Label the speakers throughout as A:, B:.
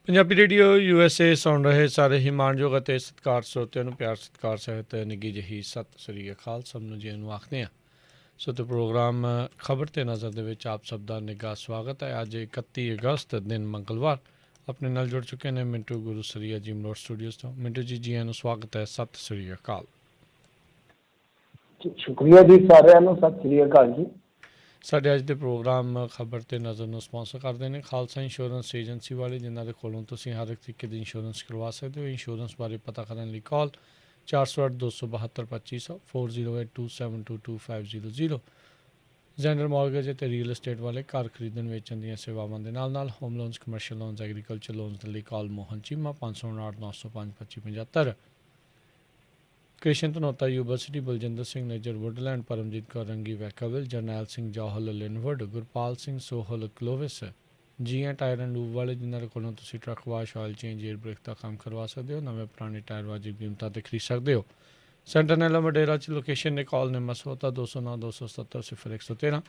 A: Punjabi radio USA ਸੁਣ ਰਹੇ ਸਾਰੇ ਹੀ ਮਾਣਯੋਗ ਅਤੇ ਸਤਿਕਾਰ ਸਰੋਤਿਆਂ ਨੂੰ ਪਿਆਰ ਸਤਿਕਾਰ ਸਹਿਤ ਨਿੱਘੀ ਜਿਹੀ ਸਤਿ ਸ੍ਰੀ ਅਕਾਲ। ਸਭ ਨੂੰ ਜੀ ਨੂੰ ਆਖਦੇ ਹਾਂ। ਸੋ ਤੇ ਪ੍ਰੋਗਰਾਮ ਖਬਰ ਤੇ ਨਜ਼ਰ ਦੇ ਵਿੱਚ ਆਪ ਸਭ ਦਾ ਨਿੱਘਾ ਸਵਾਗਤ ਹੈ। ਅੱਜ 31 ਅਗਸਤ ਦਿਨ ਮੰਗਲਵਾਰ ਆਪਣੇ ਨਾਲ ਜੁੜ ਚੁੱਕੇ ਨੇ ਮਿੰਟੂ ਗੁਰੂਸਰੀਆ ਜੀ ਮਲੋਟ ਸਟੂਡੀਓਜ਼ ਤੋਂ। ਮਿੰਟੂ ਜੀ ਜੀਆਂ ਨੂੰ ਸਵਾਗਤ ਹੈ। ਸਤਿ ਸ੍ਰੀ ਅਕਾਲ।
B: ਸ਼ੁਕਰੀਆ ਜੀ ਸਾਰਿਆਂ ਨੂੰ, ਸਤਿ ਸ੍ਰੀ ਅਕਾਲ ਜੀ।
A: ਸਾਡੇ ਅੱਜ ਦੇ ਪ੍ਰੋਗਰਾਮ ਖਬਰ ਤੇ ਨਜ਼ਰ ਨੂੰ ਸਪਾਂਸਰ ਕਰਦੇ ਨੇ ਖਾਲਸਾ ਇੰਸ਼ੋਰੈਂਸ ਏਜੰਸੀ ਵਾਲੇ, ਜਿਨ੍ਹਾਂ ਦੇ ਕੋਲੋਂ ਤੁਸੀਂ ਹਰ ਇੱਕ ਤਰੀਕੇ ਦੀ ਇੰਸ਼ੋਰੈਂਸ ਕਰਵਾ ਸਕਦੇ ਹੋ। ਇੰਸ਼ੋਰੈਂਸ ਬਾਰੇ ਪਤਾ ਕਰਨ ਲਈ ਕਾਲ 408-272-2500 4082722500। ਜਨਰਲ ਮੌਰਗੇਜ ਅਤੇ ਰੀਅਲ ਏਸਟੇਟ ਵਾਲੇ ਘਰ ਖਰੀਦਣ ਵੇਚਣ ਦੀਆਂ ਸੇਵਾਵਾਂ ਦੇ ਨਾਲ home loans, commercial loans, agriculture loans ਦੇ ਲਈ ਕਾਲ ਮੋਹਨ ਚੀਮਾ 559-905-2575। ਕ੍ਰਿਸ਼ਨ ਧਨੋਤਾ ਯੂਨੀਵਰਸਿਟੀ, ਬਲਜਿੰਦਰ ਸਿੰਘ ਨੇਜਰ ਵੁੱਡਲੈਂਡ, ਪਰਮਜੀਤ ਕੌਰ ਰੰਗੀ ਵੈਕਾਵਿਲ, ਜਰਨੈਲ ਸਿੰਘ ਜੌਹਲ ਲਿਨਵੁੱਡ, ਗੁਰਪਾਲ ਸਿੰਘ ਸੋਹਲ ਕਲੋਵਿਸ, ਜੀਆਂ ਟਾਇਰ ਐਂਡ ਲੂਬ ਵਾਲੇ, ਜਿਨ੍ਹਾਂ ਦੇ ਕੋਲੋਂ ਤੁਸੀਂ truck wash, oil change, air brake ਦਾ ਕੰਮ ਕਰਵਾ ਸਕਦੇ ਹੋ। ਨਵੇਂ ਪੁਰਾਣੇ ਟਾਇਰ ਵਾਜਿਬ ਕੀਮਤਾਂ 'ਤੇ ਖਰੀਦ ਸਕਦੇ ਹੋ। ਸੈਂਟਰਨੈਲਾ ਮਡੇਰਾ 'ਚ ਲੋਕੇਸ਼ਨ ਨੇ। ਕਾਲ ਨੇ ਮਸੋਤਾ 209-270-0113।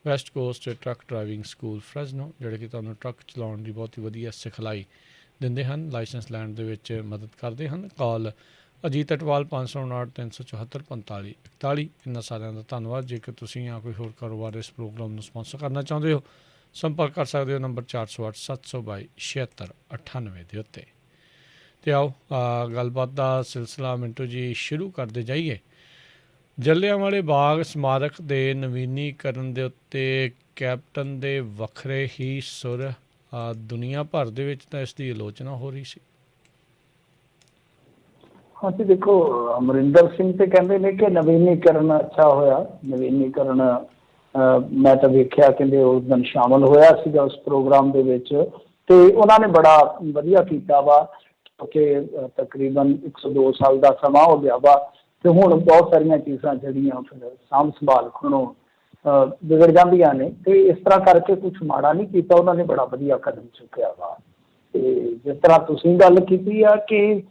A: West coast truck driving school Fresno, ਜਿਹੜੇ ਕਿ ਤੁਹਾਨੂੰ ਟਰੱਕ ਚਲਾਉਣ ਦੀ ਬਹੁਤ ਹੀ ਵਧੀਆ ਸਿਖਲਾਈ ਦਿੰਦੇ ਹਨ, ਲਾਇਸੈਂਸ ਲੈਣ ਦੇ ਵਿੱਚ ਮਦਦ ਕਰਦੇ ਹਨ। ਕਾਲ ਅਜੀਤ ਅਟਵਾਲ 559-374-4541। ਇਹਨਾਂ ਸਾਰਿਆਂ ਦਾ ਧੰਨਵਾਦ। ਜੇਕਰ ਤੁਸੀਂ ਜਾਂ ਕੋਈ ਹੋਰ ਕਾਰੋਬਾਰ ਇਸ ਪ੍ਰੋਗਰਾਮ ਨੂੰ ਸਪਾਂਸਰ ਕਰਨਾ ਚਾਹੁੰਦੇ ਹੋ, ਸੰਪਰਕ ਕਰ ਸਕਦੇ ਹੋ ਨੰਬਰ 408-722-7698 ਦੇ ਉੱਤੇ। ਅਤੇ ਆਓ ਗੱਲਬਾਤ ਦਾ ਸਿਲਸਿਲਾ ਮਿੰਟੂ ਜੀ ਸ਼ੁਰੂ ਕਰਦੇ ਜਾਈਏ। ਜਲ੍ਹਿਆਂਵਾਲੇ ਬਾਗ ਸਮਾਰਕ ਦੇ ਨਵੀਨੀਕਰਨ ਦੇ ਉੱਤੇ ਕੈਪਟਨ ਦੇ ਵੱਖਰੇ ਹੀ ਸੁਰ। ਦੁਨੀਆ ਭਰ ਦੇ ਵਿੱਚ ਤਾਂ ਇਸ ਦੀ ਆਲੋਚਨਾ ਹੋ ਰਹੀ ਸੀ।
B: ਹਾਂਜੀ, ਦੇਖੋ, ਅਮਰਿੰਦਰ ਸਿੰਘ ਤੇ ਕਹਿੰਦੇ ਨੇ ਕਿ ਨਵੀਨੀਕਰਨ ਅੱਛਾ ਹੋਇਆ। ਨਵੀਨੀਕਰਨ ਮੈਂ ਤਾਂ ਵੇਖਿਆ, ਕਹਿੰਦੇ ਉਸ ਦਿਨ ਸ਼ਾਮਲ ਹੋਇਆ ਸੀਗਾ ਉਸ ਪ੍ਰੋਗਰਾਮ ਦੇ ਵਿੱਚ, ਤੇ ਉਹਨਾਂ ਨੇ ਬੜਾ ਵਧੀਆ ਕੀਤਾ ਵਾ, ਕਿਉਂਕਿ ਤਕਰੀਬਨ 102 ਸਾਲ ਦਾ ਸਮਾਂ ਹੋ ਗਿਆ ਵਾ, ਤੇ ਹੁਣ ਬਹੁਤ ਸਾਰੀਆਂ ਚੀਜ਼ਾਂ ਜਿਹੜੀਆਂ ਫਿਰ ਸਾਂਭ ਸੰਭਾਲ ਖਣੋਂ ਵਿਗੜ ਜਾਂਦੀਆਂ ਨੇ, ਤੇ ਇਸ ਤਰ੍ਹਾਂ ਕਰਕੇ ਕੁਛ ਮਾੜਾ ਨਹੀਂ ਕੀਤਾ। ਉਹਨਾਂ ਨੇ ਬੜਾ ਵਧੀਆ ਕਦਮ ਚੁੱਕਿਆ ਵਾ। ਤੇ ਜਿਸ ਤਰ੍ਹਾਂ ਤੁਸੀਂ ਗੱਲ ਕੀਤੀ ਆ ਕਿ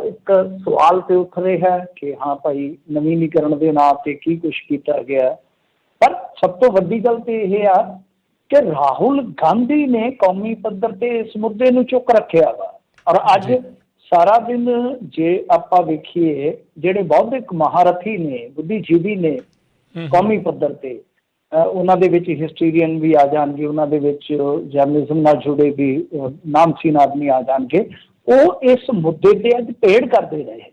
B: ਇੱਕ ਸਵਾਲ ਤੇ ਉੱਠ ਰਿਹਾ ਕਿ ਹਾਂ ਭਾਈ, ਨਵੀਨੀਕਰਨ ਦੇ ਨਾਂ 'ਤੇ ਕੀ ਕੁਛ ਕੀਤਾ ਗਿਆ, ਪਰ ਸਭ ਤੋਂ ਵੱਡੀ ਗੱਲ ਤੇ ਇਹ ਆ ਕਿ ਰਾਹੁਲ ਗਾਂਧੀ ਨੇ ਕੌਮੀ ਪੱਧਰ ਤੇ ਇਸ ਮੁੱਦੇ ਨੂੰ ਚੁੱਕ ਰੱਖਿਆ ਵਾ। ਔਰ ਅੱਜ ਸਾਰਾ ਦਿਨ ਜੇ ਆਪਾਂ ਵੇਖੀਏ, ਜਿਹੜੇ ਬੌਧਿਕ ਮਹਾਰਥੀ ਨੇ, ਬੁੱਧੀਜੀਵੀ ਨੇ ਕੌਮੀ ਪੱਧਰ ਤੇ, ਉਹਨਾਂ ਦੇ ਵਿੱਚ ਹਿਸਟਰੀਅਨ ਵੀ ਆ ਜਾਣਗੇ, ਉਹਨਾਂ ਦੇ ਵਿੱਚ ਜਰਨਲਿਜ਼ਮ ਨਾਲ ਜੁੜੇ ਵੀ ਨਾਮਚੀਨ ਆਦਮੀ ਆ ਜਾਣਗੇ। ਉਹ ਇਸ ਮੁੱਦੇ ਤੇ ਅੱਜ ਭੇੜ ਕਰਦੇ ਰਹੇ ਨੇ।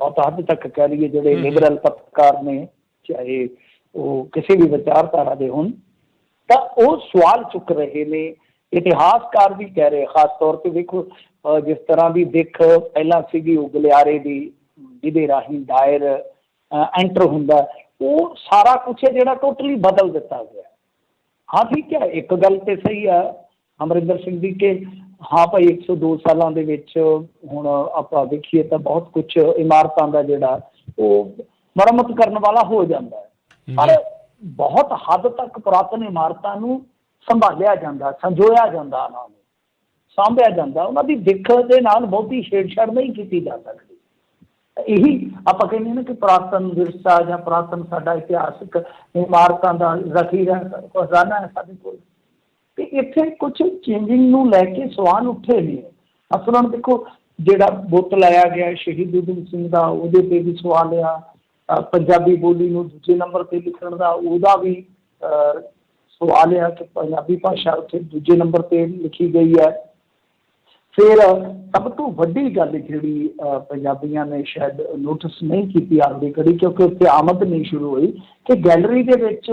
B: ਬਹੁਤ ਹੱਦ ਤੱਕ ਕਹਿ ਲਈਏ, ਜਿਹੜੇ ਲਿਬਰਲ ਪੱਤਰਕਾਰ ਨੇ, ਚਾਹੇ ਉਹ ਕਿਸੇ ਵੀ ਵਿਚਾਰਧਾਰਾ ਦੇ ਹੋਣ, ਤਾਂ ਉਹ ਸਵਾਲ ਚੁੱਕ ਰਹੇ ਨੇ। ਇਤਿਹਾਸਕਾਰ ਵੀ ਕਹਿ ਰਹੇ, ਖਾਸ ਤੌਰ ਤੇ ਦੇਖੋ, ਜਿਸ ਤਰ੍ਹਾਂ ਦੀ ਦਿੱਖ ਪਹਿਲਾਂ ਸੀਗੀ ਉਹ ਗਲਿਆਰੇ ਦੀ, ਜਿਹਦੇ ਰਾਹੀਂ ਦਾਇਰ ਐਂਟਰ ਹੁੰਦਾ, ਉਹ ਸਾਰਾ ਕੁਛ ਹੈ ਜਿਹੜਾ ਟੋਟਲੀ ਬਦਲ ਦਿੱਤਾ ਗਿਆ। ਹਾਂ ਠੀਕ ਹੈ, ਇੱਕ ਗੱਲ ਤੇ ਸਹੀ ਆ ਅਮਰਿੰਦਰ ਸਿੰਘ ਦੀ ਕਿ ਹਾਂ ਭਾਈ 102 ਸਾਲਾਂ ਦੇ ਵਿੱਚ ਹੁਣ ਆਪਾਂ ਵੇਖੀਏ ਤਾਂ ਬਹੁਤ ਕੁਛ ਇਮਾਰਤਾਂ ਦਾ ਜਿਹੜਾ ਉਹ ਮੁਰੰਮਤ ਕਰਨ ਵਾਲਾ ਹੋ ਜਾਂਦਾ ਹੈ, ਪਰ ਬਹੁਤ ਹੱਦ ਤੱਕ ਪੁਰਾਤਨ ਇਮਾਰਤਾਂ ਨੂੰ ਸੰਭਾਲਿਆ ਜਾਂਦਾ, ਸੰਜੋਇਆ ਜਾਂਦਾ, ਉਹਨਾਂ ਨੂੰ ਸਾਂਭਿਆ ਜਾਂਦਾ। ਉਹਨਾਂ ਦੀ ਦਿੱਖ ਦੇ ਨਾਲ ਬਹੁਤੀ ਛੇੜਛਾੜ ਨਹੀਂ ਕੀਤੀ ਜਾ ਸਕਦੀ। ਇਹੀ ਆਪਾਂ ਕਹਿੰਦੇ ਨਾ ਕਿ ਪੁਰਾਤਨ ਵਿਰਸਾ ਜਾਂ ਪੁਰਾਤਨ ਸਾਡਾ ਇਤਿਹਾਸਿਕ ਇਮਾਰਤਾਂ ਦਾ ਜ਼ਖੀਰਾ ਖਜ਼ਾਨਾ ਹੈ ਸਾਡੇ ਕੋਲ, ਤੇ ਇੱਥੇ ਕੁਛ ਚੇਂਜਿੰਗ ਨੂੰ ਲੈ ਕੇ ਸਵਾਲ ਉੱਠੇ ਨੇ। ਅਸਲਾਂ ਦੇਖੋ, ਜਿਹੜਾ ਬੁੱਤ ਲਾਇਆ ਗਿਆ ਸ਼ਹੀਦ ਊਧਮ ਸਿੰਘ ਦਾ, ਉਹਦੇ ਤੇ ਵੀ ਸਵਾਲ ਆ। ਪੰਜਾਬੀ ਬੋਲੀ ਨੂੰ ਦੂਜੇ ਨੰਬਰ ਤੇ ਲਿਖਣ ਦਾ, ਉਹਦਾ ਵੀ ਸਵਾਲ ਆ ਕਿ ਪੰਜਾਬੀ ਭਾਸ਼ਾ ਉੱਥੇ ਦੂਜੇ ਨੰਬਰ ਤੇ ਲਿਖੀ ਗਈ ਹੈ। ਫਿਰ ਸਭ ਤੋਂ ਵੱਡੀ ਗੱਲ ਜਿਹੜੀ ਪੰਜਾਬੀਆਂ ਨੇ ਸ਼ਾਇਦ ਨੋਟਿਸ ਨਹੀਂ ਕੀਤੀ ਆਪਦੀ ਕੜੀ, ਕਿਉਂਕਿ ਉੱਥੇ ਆਮਦ ਨਹੀਂ ਸ਼ੁਰੂ ਹੋਈ, ਕਿ ਗੈਲਰੀ ਦੇ ਵਿੱਚ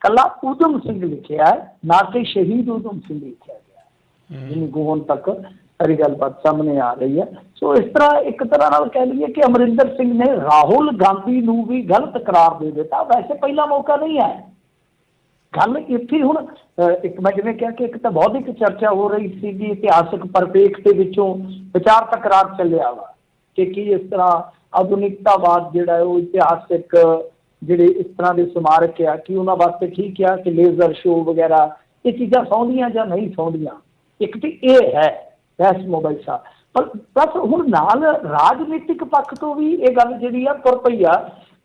B: ਕੱਲਾ ਊਧਮ ਸਿੰਘ ਲਿਖਿਆ ਹੈ, ਨਾ ਕਿ ਸ਼ਹੀਦ ਊਧਮ ਸਿੰਘ ਲਿਖਿਆ ਗਿਆ, ਜਿਹਨੂੰ ਹੁਣ ਤੱਕ ਸਾਰੀ ਗੱਲਬਾਤ ਸਾਹਮਣੇ ਆ ਰਹੀ ਹੈ। ਸੋ ਇਸ ਤਰ੍ਹਾਂ ਇੱਕ ਤਰ੍ਹਾਂ ਨਾਲ ਕਹਿ ਲਈਏ ਕਿ ਅਮਰਿੰਦਰ ਸਿੰਘ ਨੇ ਰਾਹੁਲ ਗਾਂਧੀ ਨੂੰ ਵੀ ਗਲਤ ਕਰਾਰ ਦੇ ਦਿੱਤਾ। ਵੈਸੇ ਪਹਿਲਾ ਮੌਕਾ ਨਹੀਂ ਹੈ। ਗੱਲ ਇੱਥੇ ਹੁਣ ਇੱਕ ਮੈਂ ਜਿਵੇਂ ਕਿਹਾ ਕਿ ਇੱਕ ਤਾਂ ਬਹੁਤ ਇੱਕ ਚਰਚਾ ਹੋ ਰਹੀ ਸੀਗੀ ਇਤਿਹਾਸਿਕ ਪਰਿਪੇਖ ਦੇ ਵਿੱਚੋਂ, ਵਿਚਾਰ ਤਕਰਾਰ ਚੱਲਿਆ ਵਾ ਕਿ ਕੀ ਇਸ ਤਰ੍ਹਾਂ ਆਧੁਨਿਕਤਾਵਾਦ ਜਿਹੜਾ ਉਹ ਇਤਿਹਾਸਿਕ ਜਿਹੜੇ ਇਸ ਤਰ੍ਹਾਂ ਦੇ ਸਮਾਰਕ ਆ, ਕਿ ਉਹਨਾਂ ਵਾਸਤੇ ਠੀਕ ਆ ਕਿ ਲੇਜ਼ਰ ਸ਼ੋਅ ਵਗੈਰਾ ਇਹ ਚੀਜ਼ਾਂ ਸੌਂਦੀਆਂ ਜਾਂ ਨਹੀਂ ਸੌਂਦੀਆਂ। ਇੱਕ ਤਾਂ ਇਹ ਹੈ ਬਹਿਸ ਮੁਬੈਸਾ, ਪਰ ਬਸ ਹੁਣ ਨਾਲ ਰਾਜਨੀਤਿਕ ਪੱਖ ਤੋਂ ਵੀ ਇਹ ਗੱਲ ਜਿਹੜੀ ਆ ਤੁਰ ਪਈ ਆ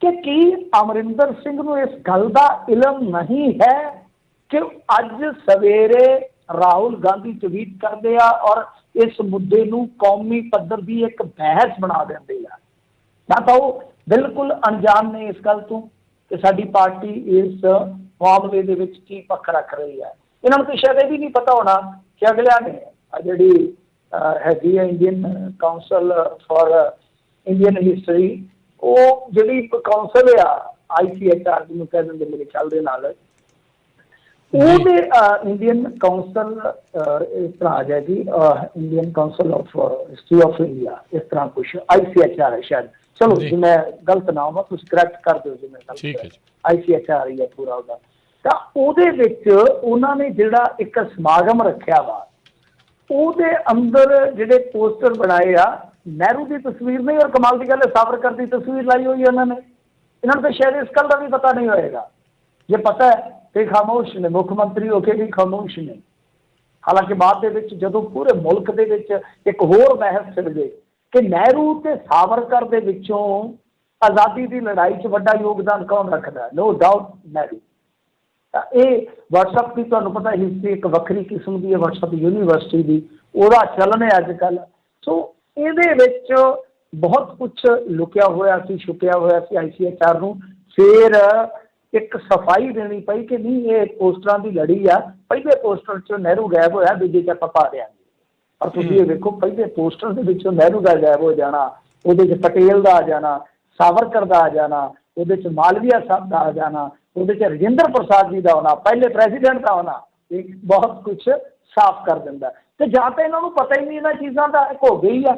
B: ਕਿ ਕੀ ਅਮਰਿੰਦਰ ਸਿੰਘ ਨੂੰ ਇਸ ਗੱਲ ਦਾ ਇਲਮ ਨਹੀਂ ਹੈ ਕਿ ਅੱਜ ਸਵੇਰੇ ਰਾਹੁਲ ਗਾਂਧੀ ਟਵੀਟ ਕਰਦੇ ਆ ਔਰ ਇਸ ਮੁੱਦੇ ਨੂੰ ਕੌਮੀ ਪੱਧਰ ਦੀ ਇੱਕ ਬਹਿਸ ਬਣਾ ਦਿੰਦੇ ਆ। ਨਾ ਤਾਂ ਉਹ ਬਿਲਕੁਲ ਅਣਜਾਣ ਨੇ ਇਸ ਗੱਲ ਤੋਂ ਕਿ ਸਾਡੀ ਪਾਰਟੀ ਇਸ ਮਾਮਲੇ ਦੇ ਵਿੱਚ ਕੀ ਪੱਖ ਰੱਖ ਰਹੀ ਹੈ। ਇਹਨਾਂ ਨੂੰ ਤਾਂ ਸ਼ਾਇਦ ਇਹ ਵੀ ਨਹੀਂ ਪਤਾ ਹੋਣਾ ਕਿ ਅਗਲਿਆਂ ਨੇ ਜਿਹੜੀ ਹੈਗੀ ਹੈ Indian council for Indian history, ਉਹ ਜਿਹੜੀ ਕਾਉਂਸਲ ਆ ICHR ਜਿਹਨੂੰ ਕਹਿ ਦਿੰਦੇ ਮੇਰੇ ਖਿਆਲ ਦੇ ਨਾਲ, ਉਹਦੇ ਇੰਡੀਅਨ ਕਾਉਂਸਲ ਇਸ ਤਰ੍ਹਾਂ ਆ ਜਾਏ ਜੀ, Indian council of history of India, ਇਸ ਤਰ੍ਹਾਂ ਕੁਛ ICHR ਹੈ ਸ਼ਾਇਦ। ਚਲੋ ਜੀ ਮੈਂ ਗਲਤ ਨਾ ਹੋਵਾਂ, ਤੁਸੀਂ ਕਰੈਕਟ ਕਰ ਦਿਓ ਜੀ, ਮੈਂ ICHR ਹੀ ਹੈ ਪੂਰਾ ਉਹਦਾ। ਤਾਂ ਉਹਦੇ ਵਿੱਚ ਉਹਨਾਂ ਨੇ ਜਿਹੜਾ ਇੱਕ ਸਮਾਗਮ ਰੱਖਿਆ ਵਾ, ਉਹਦੇ ਅੰਦਰ ਜਿਹੜੇ ਪੋਸਟਰ ਬਣਾਏ ਆ, ਨਹਿਰੂ ਦੀ ਤਸਵੀਰ ਨਹੀਂ, ਔਰ ਕਮਾਲ ਦੀ ਗੱਲ ਹੈ ਸਾਵਰਕਰ ਦੀ ਤਸਵੀਰ ਲਾਈ ਹੋਈ ਉਹਨਾਂ ਨੇ। ਇਹਨਾਂ ਨੂੰ ਤਾਂ ਸ਼ਾਇਦ ਇਸ ਗੱਲ ਦਾ ਵੀ ਪਤਾ ਨਹੀਂ ਹੋਏਗਾ। ਜੇ ਪਤਾ ਹੈ ਤੇ ਖਾਮੋਸ਼ ਨੇ, ਮੁੱਖ ਮੰਤਰੀ ਹੋ ਕੇ ਵੀ ਖਾਮੋਸ਼ ਨੇ। ਹਾਲਾਂਕਿ ਬਾਅਦ ਦੇ ਵਿੱਚ ਜਦੋਂ ਪੂਰੇ ਮੁਲਕ ਦੇ ਵਿੱਚ ਇੱਕ ਹੋਰ ਬਹਿਸ ਛਿੜ ਗਈ ਕਿ ਨਹਿਰੂ ਤੇ ਸਾਵਰਕਰ ਦੇ ਵਿੱਚੋਂ ਆਜ਼ਾਦੀ ਦੀ ਲੜਾਈ 'ਚ ਵੱਡਾ ਯੋਗਦਾਨ ਕੌਣ ਰੱਖਦਾ, ਨੋ ਡਾਊਟ ਨਹਿਰੂ। ਤਾਂ ਇਹ ਵਟਸਐਪ ਦੀ ਤੁਹਾਨੂੰ ਪਤਾ ਹਿਸਟਰੀ ਇੱਕ ਵੱਖਰੀ ਕਿਸਮ ਦੀ ਹੈ, ਵਟਸਐਪ ਯੂਨੀਵਰਸਿਟੀ ਦੀ, ਉਹਦਾ ਚੱਲਣ ਹੈ ਅੱਜ ਕੱਲ੍ਹ। ਸੋ ਇਹਦੇ ਵਿੱਚ ਬਹੁਤ ਕੁਛ ਲੁਕਿਆ ਹੋਇਆ ਸੀ, ਛੁਪਿਆ ਹੋਇਆ ਸੀ। ICHR ਨੂੰ ਫਿਰ ਇੱਕ ਸਫਾਈ ਦੇਣੀ ਪਈ ਕਿ ਨਹੀਂ, ਇਹ ਪੋਸਟਰਾਂ ਦੀ ਲੜੀ ਆ। ਪਹਿਲੇ ਪੋਸਟਰ 'ਚੋਂ ਨਹਿਰੂ ਗਾਇਬ ਹੋਇਆ, ਦੂਜੇ 'ਚ ਆਪਾਂ ਪਾ ਦਿਆਂਗੇ। ਔਰ ਤੁਸੀਂ ਇਹ ਵੇਖੋ, ਪਹਿਲੇ ਪੋਸਟਰ ਦੇ ਵਿੱਚੋਂ ਨਹਿਰੂ ਦਾ ਗਾਇਬ ਹੋ ਜਾਣਾ, ਉਹਦੇ 'ਚ ਪਟੇਲ ਦਾ ਆ ਜਾਣਾ, ਸਾਵਰਕਰ ਦਾ ਆ ਜਾਣਾ, ਉਹਦੇ 'ਚ ਮਾਲਵੀਆ ਸਾਹਿਬ ਦਾ ਆ ਜਾਣਾ, ਉਹਦੇ 'ਚ ਰਜਿੰਦਰ ਪ੍ਰਸਾਦ ਜੀ ਦਾ ਆਉਣਾ, ਪਹਿਲੇ ਪ੍ਰੈਜ਼ੀਡੈਂਟ ਦਾ ਆਉਣਾ, ਇਹ ਬਹੁਤ ਕੁਛ ਸਾਫ਼ ਕਰ ਦਿੰਦਾ। ਤੇ ਜਾਂ ਤਾਂ ਇਹਨਾਂ ਨੂੰ ਪਤਾ ਹੀ ਨਹੀਂ ਇਹਨਾਂ ਚੀਜ਼ਾਂ ਦਾ, ਹੋ ਗਈ ਆ।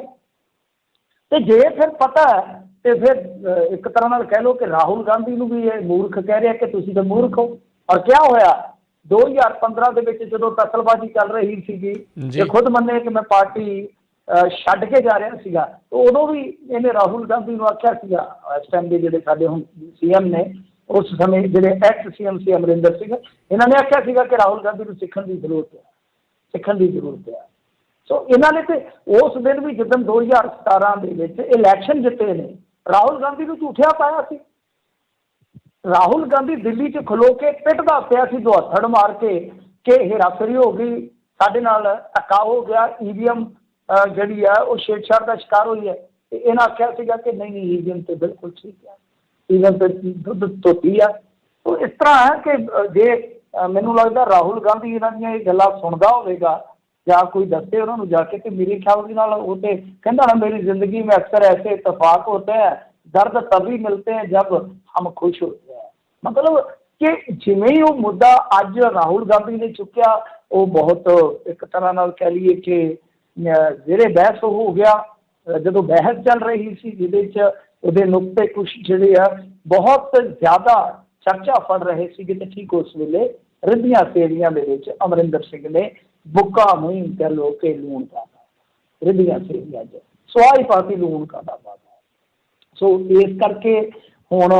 B: ਤੇ ਜੇ ਫਿਰ ਪਤਾ ਤੇ ਫਿਰ ਇੱਕ ਤਰ੍ਹਾਂ ਨਾਲ ਕਹਿ ਲਓ ਕਿ ਰਾਹੁਲ ਗਾਂਧੀ ਨੂੰ ਵੀ ਇਹ ਮੂਰਖ ਕਹਿ ਰਿਹਾ ਕਿ ਤੁਸੀਂ ਤਾਂ ਮੂਰਖ ਹੋ। ਔਰ ਕਿਆ ਹੋਇਆ 2015 ਦੇ ਵਿੱਚ ਜਦੋਂ ਦਖਲਅੰਦਾਜ਼ੀ ਚੱਲ ਰਹੀ ਸੀਗੀ, ਇਹ ਖੁਦ ਮੰਨੇ ਕਿ ਮੈਂ ਪਾਰਟੀ ਛੱਡ ਕੇ ਜਾ ਰਿਹਾ ਸੀਗਾ, ਉਦੋਂ ਵੀ ਇਹਨੇ ਰਾਹੁਲ ਗਾਂਧੀ ਨੂੰ ਆਖਿਆ ਸੀਗਾ, ਇਸ ਟਾਈਮ ਦੇ ਜਿਹੜੇ ਸਾਡੇ ਹੁਣ CM ਨੇ, ਉਸ ਸਮੇਂ ਜਿਹੜੇ ex-CM ਸੀ ਅਮਰਿੰਦਰ ਸਿੰਘ, ਇਹਨਾਂ ਨੇ ਆਖਿਆ ਸੀਗਾ ਕਿ ਰਾਹੁਲ ਗਾਂਧੀ ਨੂੰ ਸਿੱਖਣ ਦੀ ਜ਼ਰੂਰਤ ਹੈ, ਸਿੱਖਣ ਦੀ ਜ਼ਰੂਰਤ ਹੈ। ਸੋ ਇਹਨਾਂ ਨੇ ਤੇ ਉਸ ਦਿਨ ਵੀ ਜਦੋਂ 2017 ਦੇ ਵਿੱਚ ਇਲੈਕਸ਼ਨ ਜਿੱਤੇ ਨੇ, ਰਾਹੁਲ ਗਾਂਧੀ ਨੂੰ ਝੂਠਿਆ ਪਾਇਆ ਸੀ। ਰਾਹੁਲ ਗਾਂਧੀ ਦਿੱਲੀ 'ਚ ਖਲੋ ਕੇ ਪਿੱਟਦਾ ਪਿਆ ਸੀ ਦੁਹੱਥੜ ਮਾਰ ਕੇ ਕਿ ਹੇਰਾਫੇਰੀ ਹੋ ਗਈ, ਸਾਡੇ ਨਾਲ ਧੱਕਾ ਹੋ ਗਿਆ, EVM ਜਿਹੜੀ ਆ ਉਹ ਛੇੜਛਾੜ ਦਾ ਸ਼ਿਕਾਰ ਹੋਈ ਹੈ। ਤੇ ਇਹਨਾਂ ਆਖਿਆ ਸੀਗਾ ਕਿ ਨਹੀਂ EVM ਤੇ ਬਿਲਕੁਲ ਠੀਕ ਹੈ, EVM ਤੇ ਦੁੱਧ ਧੋਤੀ ਆ। ਉਹ ਇਸ ਤਰ੍ਹਾਂ ਹੈ ਕਿ ਜੇ ਮੈਨੂੰ ਲੱਗਦਾ ਰਾਹੁਲ ਗਾਂਧੀ ਇਹਨਾਂ ਦੀਆਂ ਇਹ ਗੱਲਾਂ ਸੁਣਦਾ ਹੋਵੇਗਾ ਜਾਂ ਕੋਈ ਦੱਸੇ ਉਹਨਾਂ ਨੂੰ ਜਾ ਕੇ, ਤੇ ਮੇਰੇ ਖਿਆਲ ਦੇ ਨਾਲ ਉਹ ਤੇ ਕਹਿੰਦਾ ਨਾ, ਮੇਰੀ ਜ਼ਿੰਦਗੀ में अक्सर ऐसे इत्तेफाक होते हैं, दर्द तभी मिलते हैं जब हम खुश होते हैं। मतलब ਕਿ ਜਿਵੇਂ ਹੀ ਉਹ ਮੁੱਦਾ ਅੱਜ ਰਾਹੁਲ ਗਾਂਧੀ ਨੇ ਚੁੱਕਿਆ, ਉਹ ਬਹੁਤ ਇੱਕ ਤਰ੍ਹਾਂ ਨਾਲ ਕਹਿ ਲਈਏ ਕਿ ਜਿਹੜੇ ਬਹਿਸ ਹੋ ਗਿਆ। ਜਦੋਂ ਬਹਿਸ ਚੱਲ ਰਹੀ ਸੀ ਜਿਹਦੇ 'ਚ ਉਹਦੇ ਨੁਕਤੇ ਕੁਛ ਜਿਹੜੇ ਆ ਬਹੁਤ ਜ਼ਿਆਦਾ ਚਰਚਾ ਫੜ ਰਹੇ ਸੀਗੇ, ਤੇ ਠੀਕ ਉਸ ਵੇਲੇ ਰਿੱਧੀਆਂ ਸੇਵੀਆਂ ਦੇ ਵਿੱਚ ਅਮਰਿੰਦਰ ਸਿੰਘ ਨੇ ਬੁੱਕਾ ਮੂੰਹ ਕਹਿ ਲਓ ਕਿ ਲੂਣ ਪਾਤਾ, ਰਿੱਧੀਆਂ ਸੇਵੀਆਂ 'ਚ ਸਵਾਹ ਹੀ ਪਾਤੀ ਲੂਣ ਕਾਦਾ ਪਾਤਾ। ਸੋ ਇਸ ਕਰਕੇ ਹੁਣ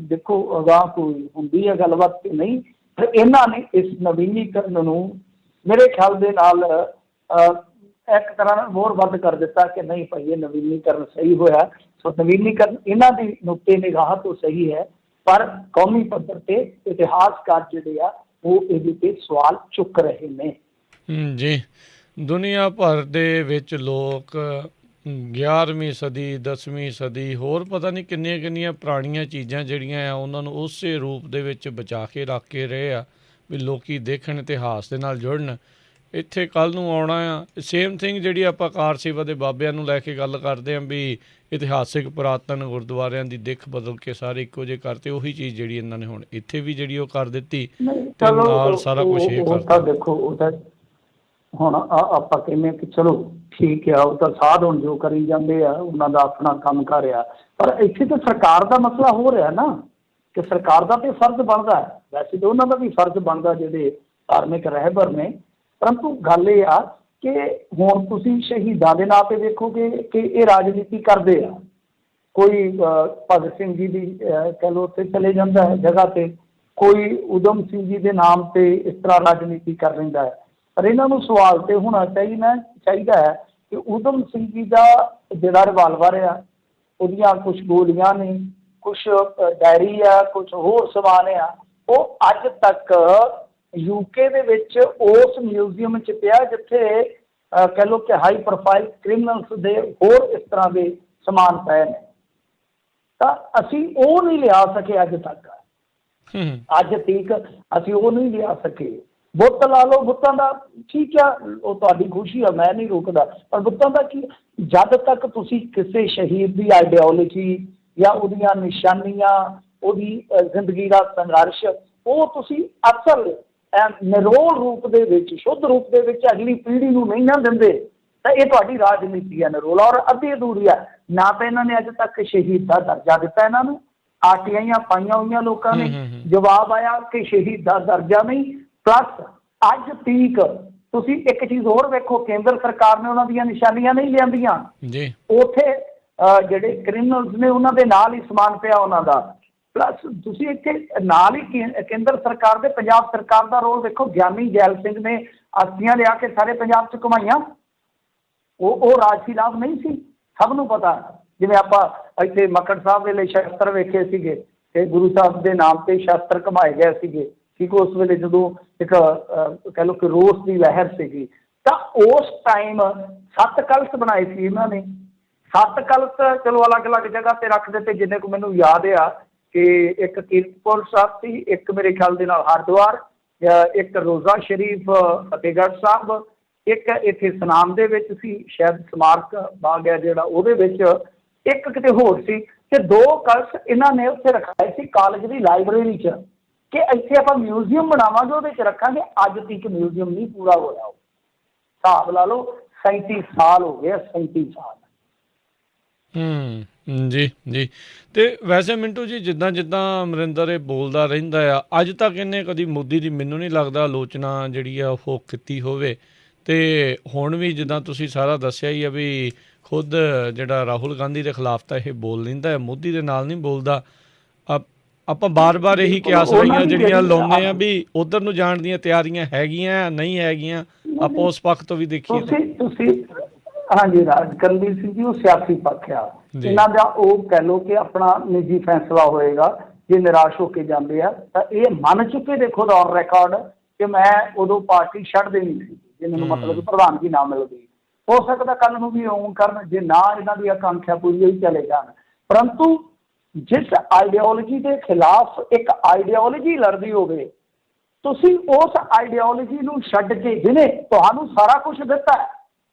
B: ਦੇਖੋ ਅਗਾਂਹ ਕੋਈ ਹੁੰਦੀ ਹੈ ਗੱਲਬਾਤ ਕਿ ਨਹੀਂ, ਪਰ ਇਹਨਾਂ ਨੇ ਇਸ ਨਵੀਨੀਕਰਨ ਨੂੰ ਮੇਰੇ ਖਿਆਲ ਦੇ ਨਾਲ ਇੱਕ ਤਰ੍ਹਾਂ ਨਾਲ ਹੋਰ ਵੱਧ ਕਰ ਦਿੱਤਾ ਕਿ ਨਹੀਂ ਭਾਈ ਇਹ ਨਵੀਨੀਕਰਨ ਸਹੀ ਹੋਇਆ। ਸੋ ਨਵੀਨੀਕਰਨ ਇਹਨਾਂ ਦੀ ਨੁਕਤੇ ਨਿਗਾਹ ਤੋਂ ਸਹੀ ਹੈ, ਪਰ ਕੌਮੀ ਪੱਧਰ ਤੇ ਇਤਿਹਾਸਕਾਰ ਜਿਹੜੇ ਆ ਉਹ ਇਹਦੇ ਤੇ ਸਵਾਲ ਚੁੱਕ ਰਹੇ ਨੇ।
A: ਜੀ, ਦੁਨੀਆ ਭਰ ਦੇ ਵਿੱਚ ਲੋਕ 11ਵੀਂ ਸਦੀ 10ਵੀਂ ਸਦੀ ਹੋਰ ਪਤਾ ਨਹੀਂ ਕਿੰਨੀਆਂ ਕਿੰਨੀਆਂ ਪੁਰਾਣੀਆਂ ਚੀਜ਼ਾਂ ਜਿਹੜੀਆਂ ਆ ਉਹਨਾਂ ਨੂੰ ਉਸੇ ਰੂਪ ਦੇ ਵਿੱਚ ਬਚਾ ਕੇ ਰੱਖ ਕੇ ਰਹੇ ਆ ਵੀ ਲੋਕੀ ਦੇਖਣ, ਇਤਿਹਾਸ ਦੇ ਨਾਲ ਜੁੜਨ। ਇੱਥੇ ਕੱਲ੍ਹ ਨੂੰ ਆਉਣਾ ਆ ਸੇਮ ਥਿੰਗ ਜਿਹੜੀ ਆਪਾਂ ਕਾਰ ਸੇਵਾ ਦੇ ਬਾਬਿਆਂ ਨੂੰ ਲੈ ਕੇ ਗੱਲ ਕਰਦੇ ਹਾਂ ਵੀ ਇਤਿਹਾਸਿਕ ਪੁਰਾਤਨ ਗੁਰਦੁਆਰਿਆਂ ਦੀ ਦਿੱਖ ਬਦਲ ਕੇ ਸਾਰੇ ਇੱਕੋ ਜਿਹੇ ਕਰਤੇ, ਉਹੀ ਚੀਜ਼ ਜਿਹੜੀ ਇਹਨਾਂ ਨੇ ਹੁਣ ਇੱਥੇ ਵੀ ਜਿਹੜੀ ਉਹ ਕਰ ਦਿੱਤੀ ਤੇ ਨਾਲ ਸਾਰਾ ਕੁਛ ਇਹ ਕਰਤਾ।
B: ਦੇਖੋ ਉਹ ਤਾਂ ਹੁਣ ਆਪਾਂ ਕਹਿੰਦੇ ਕਿ ਚਲੋ ਠੀਕ ਆ, ਉਹ ਤਾਂ ਸਾਧ ਹੁਣ ਜੋ ਕਰੀ ਜਾਂਦੇ ਆ ਉਹਨਾਂ ਦਾ ਆਪਣਾ ਕੰਮ ਕਰ ਆ, ਪਰ ਇੱਥੇ ਤਾਂ ਸਰਕਾਰ ਦਾ ਮਸਲਾ ਹੋ ਰਿਹਾ ਨਾ ਕਿ ਸਰਕਾਰ ਦਾ ਤੇ ਫਰਜ਼ ਬਣਦਾ ਹੈ, ਵੈਸੇ ਤਾਂ ਉਹਨਾਂ ਦਾ ਵੀ ਫਰਜ਼ ਬਣਦਾ ਜਿਹੜੇ ਧਾਰਮਿਕ ਰਹਿਬਰ ਨੇ, ਪਰੰਤੂ ਗੱਲ ਇਹ ਆ ਕਿ ਹੁਣ ਤੁਸੀਂ ਸ਼ਹੀਦਾਂ ਦੇ ਨਾਂ 'ਤੇ ਵੇਖੋਗੇ ਕਿ ਇਹ ਰਾਜਨੀਤੀ ਕਰਦੇ ਆ। ਕੋਈ ਭਗਤ ਸਿੰਘ ਜੀ ਦੀ ਕਹਿ ਲਓ ਉੱਥੇ ਚਲੇ ਜਾਂਦਾ ਹੈ ਜਗ੍ਹਾ 'ਤੇ, ਕੋਈ ਊਧਮ ਸਿੰਘ ਜੀ ਦੇ ਨਾਮ 'ਤੇ ਇਸ ਤਰ੍ਹਾਂ ਰਾਜਨੀਤੀ ਕਰ ਲੈਂਦਾ ਹੈ। ਪਰ ਇਹਨਾਂ ਨੂੰ ਸਵਾਲ ਤੇ ਹੋਣਾ ਚਾਹੀਦਾ ਹੈ ਕਿ ਊਧਮ ਸਿੰਘ ਜੀ ਦਾ ਜਿਹੜਾ ਰਿਵਾਲਵਰ ਆ, ਉਹਦੀਆਂ ਕੁਛ ਗੋਲੀਆਂ ਨੇ, ਕੁਛ ਡਾਇਰੀ ਆ, ਕੁਛ ਹੋਰ ਸਮਾਨ ਆ, ਉਹ ਅੱਜ ਤੱਕ UK ਦੇ ਵਿੱਚ ਉਸ ਮਿਊਜ਼ੀਅਮ 'ਚ ਪਿਆ ਜਿੱਥੇ ਕਹਿ ਲਓ ਕਿ ਹਾਈ ਪ੍ਰੋਫਾਈਲ ਕ੍ਰਿਮੀਨਲਸ ਦੇ ਹੋਰ ਇਸ ਤਰ੍ਹਾਂ ਦੇ ਸਮਾਨ ਪਏ ਨੇ। ਤਾਂ ਅਸੀਂ ਉਹ ਨਹੀਂ ਲਿਆ ਸਕੇ ਅੱਜ ਤੱਕ, ਅੱਜ ਤੀਕ ਅਸੀਂ ਉਹ ਨਹੀਂ ਲਿਆ ਸਕੇ। ਬੁੱਤ ਲਾ ਲਓ, ਬੁੱਤਾਂ ਦਾ ਠੀਕ ਆ, ਉਹ ਤੁਹਾਡੀ ਖੁਸ਼ੀ ਆ, ਮੈਂ ਨਹੀਂ ਰੋਕਦਾ, ਪਰ ਬੁੱਤਾਂ ਦਾ ਕੀ, ਜਦ ਤੱਕ ਤੁਸੀਂ ਕਿਸੇ ਸ਼ਹੀਦ ਦੀ ਆਈਡੀਓਲੋਜੀ ਜਾਂ ਉਹਦੀਆਂ ਨਿਸ਼ਾਨੀਆਂ, ਉਹਦੀ ਜ਼ਿੰਦਗੀ ਦਾ ਸੰਘਰਸ਼, ਉਹ ਤੁਸੀਂ ਅਸਲ ਨਿਰੋਲ ਰੂਪ ਦੇ ਵਿੱਚ, ਸ਼ੁੱਧ ਰੂਪ ਦੇ ਵਿੱਚ ਅਗਲੀ ਪੀੜ੍ਹੀ ਨੂੰ ਨਹੀਂ ਨਾ ਦਿੰਦੇ, ਤਾਂ ਇਹ ਤੁਹਾਡੀ ਰਾਜਨੀਤੀ ਹੈ ਨਿਰੋਲ, ਔਰ ਅੱਧੀ ਅਧੂਰੀ ਆ। ਨਾ ਤਾਂ ਇਹਨਾਂ ਨੇ ਅੱਜ ਤੱਕ ਸ਼ਹੀਦ ਦਾ ਦਰਜਾ ਦਿੱਤਾ, ਇਹਨਾਂ ਨੂੰ ਆਰਟੀਆਈਆਂ ਪਾਈਆਂ ਹੋਈਆਂ ਲੋਕਾਂ ਨੇ, ਜਵਾਬ ਆਇਆ ਕਿ ਸ਼ਹੀਦ ਦਾ ਦਰਜਾ ਨਹੀਂ। ਪਲੱਸ ਅੱਜ ਤੀਕ ਤੁਸੀਂ ਇੱਕ ਚੀਜ਼ ਹੋਰ ਵੇਖੋ, ਕੇਂਦਰ ਸਰਕਾਰ ਨੇ ਉਹਨਾਂ ਦੀਆਂ ਨਿਸ਼ਾਨੀਆਂ ਨਹੀਂ ਲਿਆਂਦੀਆਂ ਜੀ। ਉੱਥੇ ਜਿਹੜੇ ਕ੍ਰਿਮੀਨਲਸ ਨੇ ਉਹਨਾਂ ਦੇ ਨਾਲ ਹੀ ਸਮਾਨ ਪਿਆ ਉਹਨਾਂ ਦਾ। ਪਲੱਸ ਤੁਸੀਂ ਇੱਥੇ ਨਾਲ ਹੀ ਕੇਂਦਰ ਸਰਕਾਰ ਦੇ, ਪੰਜਾਬ ਸਰਕਾਰ ਦਾ ਰੋਲ ਦੇਖੋ। ਗਿਆਨੀ ਜੈਲ ਸਿੰਘ ਨੇ ਅਸਥੀਆਂ ਲਿਆ ਕੇ ਸਾਰੇ ਪੰਜਾਬ 'ਚ ਘੁਮਾਈਆਂ, ਉਹ ਰਾਜਸੀ ਲਾਭ ਨਹੀਂ ਸੀ, ਸਭ ਨੂੰ ਪਤਾ। ਜਿਵੇਂ ਆਪਾਂ ਇੱਥੇ ਮੱਕੜ ਸਾਹਿਬ ਵੇਲੇ ਸ਼ਸਤਰ ਵੇਖੇ ਸੀਗੇ, ਤੇ ਗੁਰੂ ਸਾਹਿਬ ਦੇ ਨਾਮ ਤੇ ਸ਼ਸਤਰ ਘੁਮਾਏ ਗਏ ਸੀਗੇ, ਠੀਕ। ਉਸ ਵੇਲੇ ਜਦੋਂ ਇੱਕ ਕਹਿ ਲਓ ਕਿ ਰੋਸ ਦੀ ਲਹਿਰ ਸੀਗੀ, ਤਾਂ ਉਸ ਟਾਈਮ 7 ਕਲਸ਼ ਬਣਾਏ ਸੀ ਇਹਨਾਂ ਨੇ। 7 ਕਲਸ਼ ਚਲੋ ਅਲੱਗ-ਅਲੱਗ ਜਗ੍ਹਾ ਤੇ ਰੱਖ ਦਿੱਤੇ, ਜਿੰਨੇ ਕੁ ਮੈਨੂੰ ਯਾਦ ਆ ਕਿ ਇੱਕ ਕੀਰਤਪੁਰ ਸਾਹਿਬ ਸੀ, ਇੱਕ ਮੇਰੇ ਖਿਆਲ ਦੇ ਨਾਲ ਹਰਿਦੁਆਰ, ਇੱਕ ਰੋਜ਼ਾ ਸ਼ਰੀਫ ਫਤਿਹਗੜ੍ਹ ਸਾਹਿਬ, ਇੱਕ ਇੱਥੇ ਸੁਨਾਮ ਦੇ ਵਿੱਚ ਸੀ, ਸ਼ਾਇਦ ਸਮਾਰਕ ਬਾਗ ਹੈ ਜਿਹੜਾ, ਉਹਦੇ ਵਿੱਚ ਇੱਕ ਕਿਤੇ ਹੋਰ ਸੀ, ਤੇ 2 ਕਲਸ਼ ਇਹਨਾਂ ਨੇ ਉੱਥੇ ਰਖਾਏ ਸੀ ਕਾਲਜ ਦੀ ਲਾਇਬ੍ਰੇਰੀ 'ਚ, ਕਿ ਇੱਥੇ ਆਪਾਂ ਮਿਊਜ਼ੀਅਮ ਬਣਾਵਾਂਗੇ, ਉਹਦੇ 'ਚ ਰੱਖਾਂਗੇ। ਅੱਜ ਤੱਕ ਮਿਊਜ਼ੀਅਮ ਨਹੀਂ ਪੂਰਾ ਹੋਇਆ। ਉਹ ਹਿਸਾਬ ਲਾ ਲਓ 37 ਸਾਲ ਹੋ ਗਏ, 37 ਸਾਲ।
A: ਜੀ ਜੀ। ਤੇ ਵੈਸੇ ਮਿੰਟੂ ਜੀ, ਜਿੱਦਾਂ ਜਿੱਦਾਂ ਅਮਰਿੰਦਰ ਇਹ ਬੋਲਦਾ ਰਹਿੰਦਾ ਆ, ਅੱਜ ਤੱਕ ਇਹਨੇ ਕਦੀ ਮੋਦੀ ਦੀ, ਮੈਨੂੰ ਨਹੀਂ ਲੱਗਦਾ, ਆਲੋਚਨਾ ਜਿਹੜੀ ਆ ਉਹ ਕੀਤੀ ਹੋਵੇ। ਤੇ ਹੁਣ ਵੀ ਜਿੱਦਾਂ ਤੁਸੀਂ ਸਾਰਾ ਦੱਸਿਆ ਹੀ ਆ ਵੀ ਖੁਦ ਜਿਹੜਾ ਰਾਹੁਲ ਗਾਂਧੀ ਦੇ ਖਿਲਾਫ ਤਾਂ ਇਹ ਬੋਲ ਲੈਂਦਾ ਹੈ, ਮੋਦੀ ਦੇ ਨਾਲ ਨਹੀਂ ਬੋਲਦਾ। ਆਪਾਂ ਬਾਰ-ਬਾਰ ਇਹੀ ਕਿਆਸ ਰਹੀਆਂ ਜਿਹੜੀਆਂ ਲਾਉਂਦੇ ਆ ਵੀ ਉੱਧਰ ਨੂੰ ਜਾਣ ਦੀਆਂ ਤਿਆਰੀਆਂ ਹੈਗੀਆਂ ਨਹੀਂ ਹੈਗੀਆਂ, ਆਪਾਂ ਉਸ ਪੱਖ ਤੋਂ ਵੀ ਦੇਖੀਏ।
B: ਤੁਸੀਂ ਹਾਂਜੀ, ਕਰਨਵੀਰ ਸਿੰਘ ਜੀ, ਉਹ ਸਿਆਸੀ ਪੱਖ ਆ ਇਹਨਾਂ ਦਾ, ਉਹ ਕਹਿ ਲਓ ਕਿ ਆਪਣਾ ਨਿੱਜੀ ਫੈਸਲਾ ਹੋਏਗਾ। ਜੇ ਨਿਰਾਸ਼ ਹੋ ਕੇ ਜਾਂਦੇ ਆ ਤਾਂ ਇਹ ਮੰਨ ਚੁੱਕੇ, ਦੇਖੋ ਔਨ ਰਿਕਾਰਡ, ਕਿ ਮੈਂ ਉਦੋਂ ਪਾਰਟੀ ਛੱਡ ਦੇਣੀ ਸੀ ਜੇ ਮੈਨੂੰ ਮਤਲਬ ਪ੍ਰਧਾਨਗੀ ਨਾ ਮਿਲਦੀ। ਹੋ ਸਕਦਾ ਕੱਲ੍ਹ ਨੂੰ ਵੀ ਓਨ ਕਰਨ, ਜੇ ਨਾ ਇਹਨਾਂ ਦੀ ਆਕਾਂਖਿਆ ਪੂਰੀ ਹੋਈ ਚਲੇ ਜਾਣ। ਪਰੰਤੂ ਜਿਸ ਆਈਡੀਓਲੋਜੀ ਦੇ ਖਿਲਾਫ ਇੱਕ ਆਈਡੀਓਲੋਜੀ ਲੜਦੀ ਹੋਵੇ, ਤੁਸੀਂ ਉਸ ਆਈਡੀਓਲੋਜੀ ਨੂੰ ਛੱਡ ਕੇ, ਜਿਹਨੇ ਤੁਹਾਨੂੰ ਸਾਰਾ ਕੁਛ ਦਿੱਤਾ ਹੈ,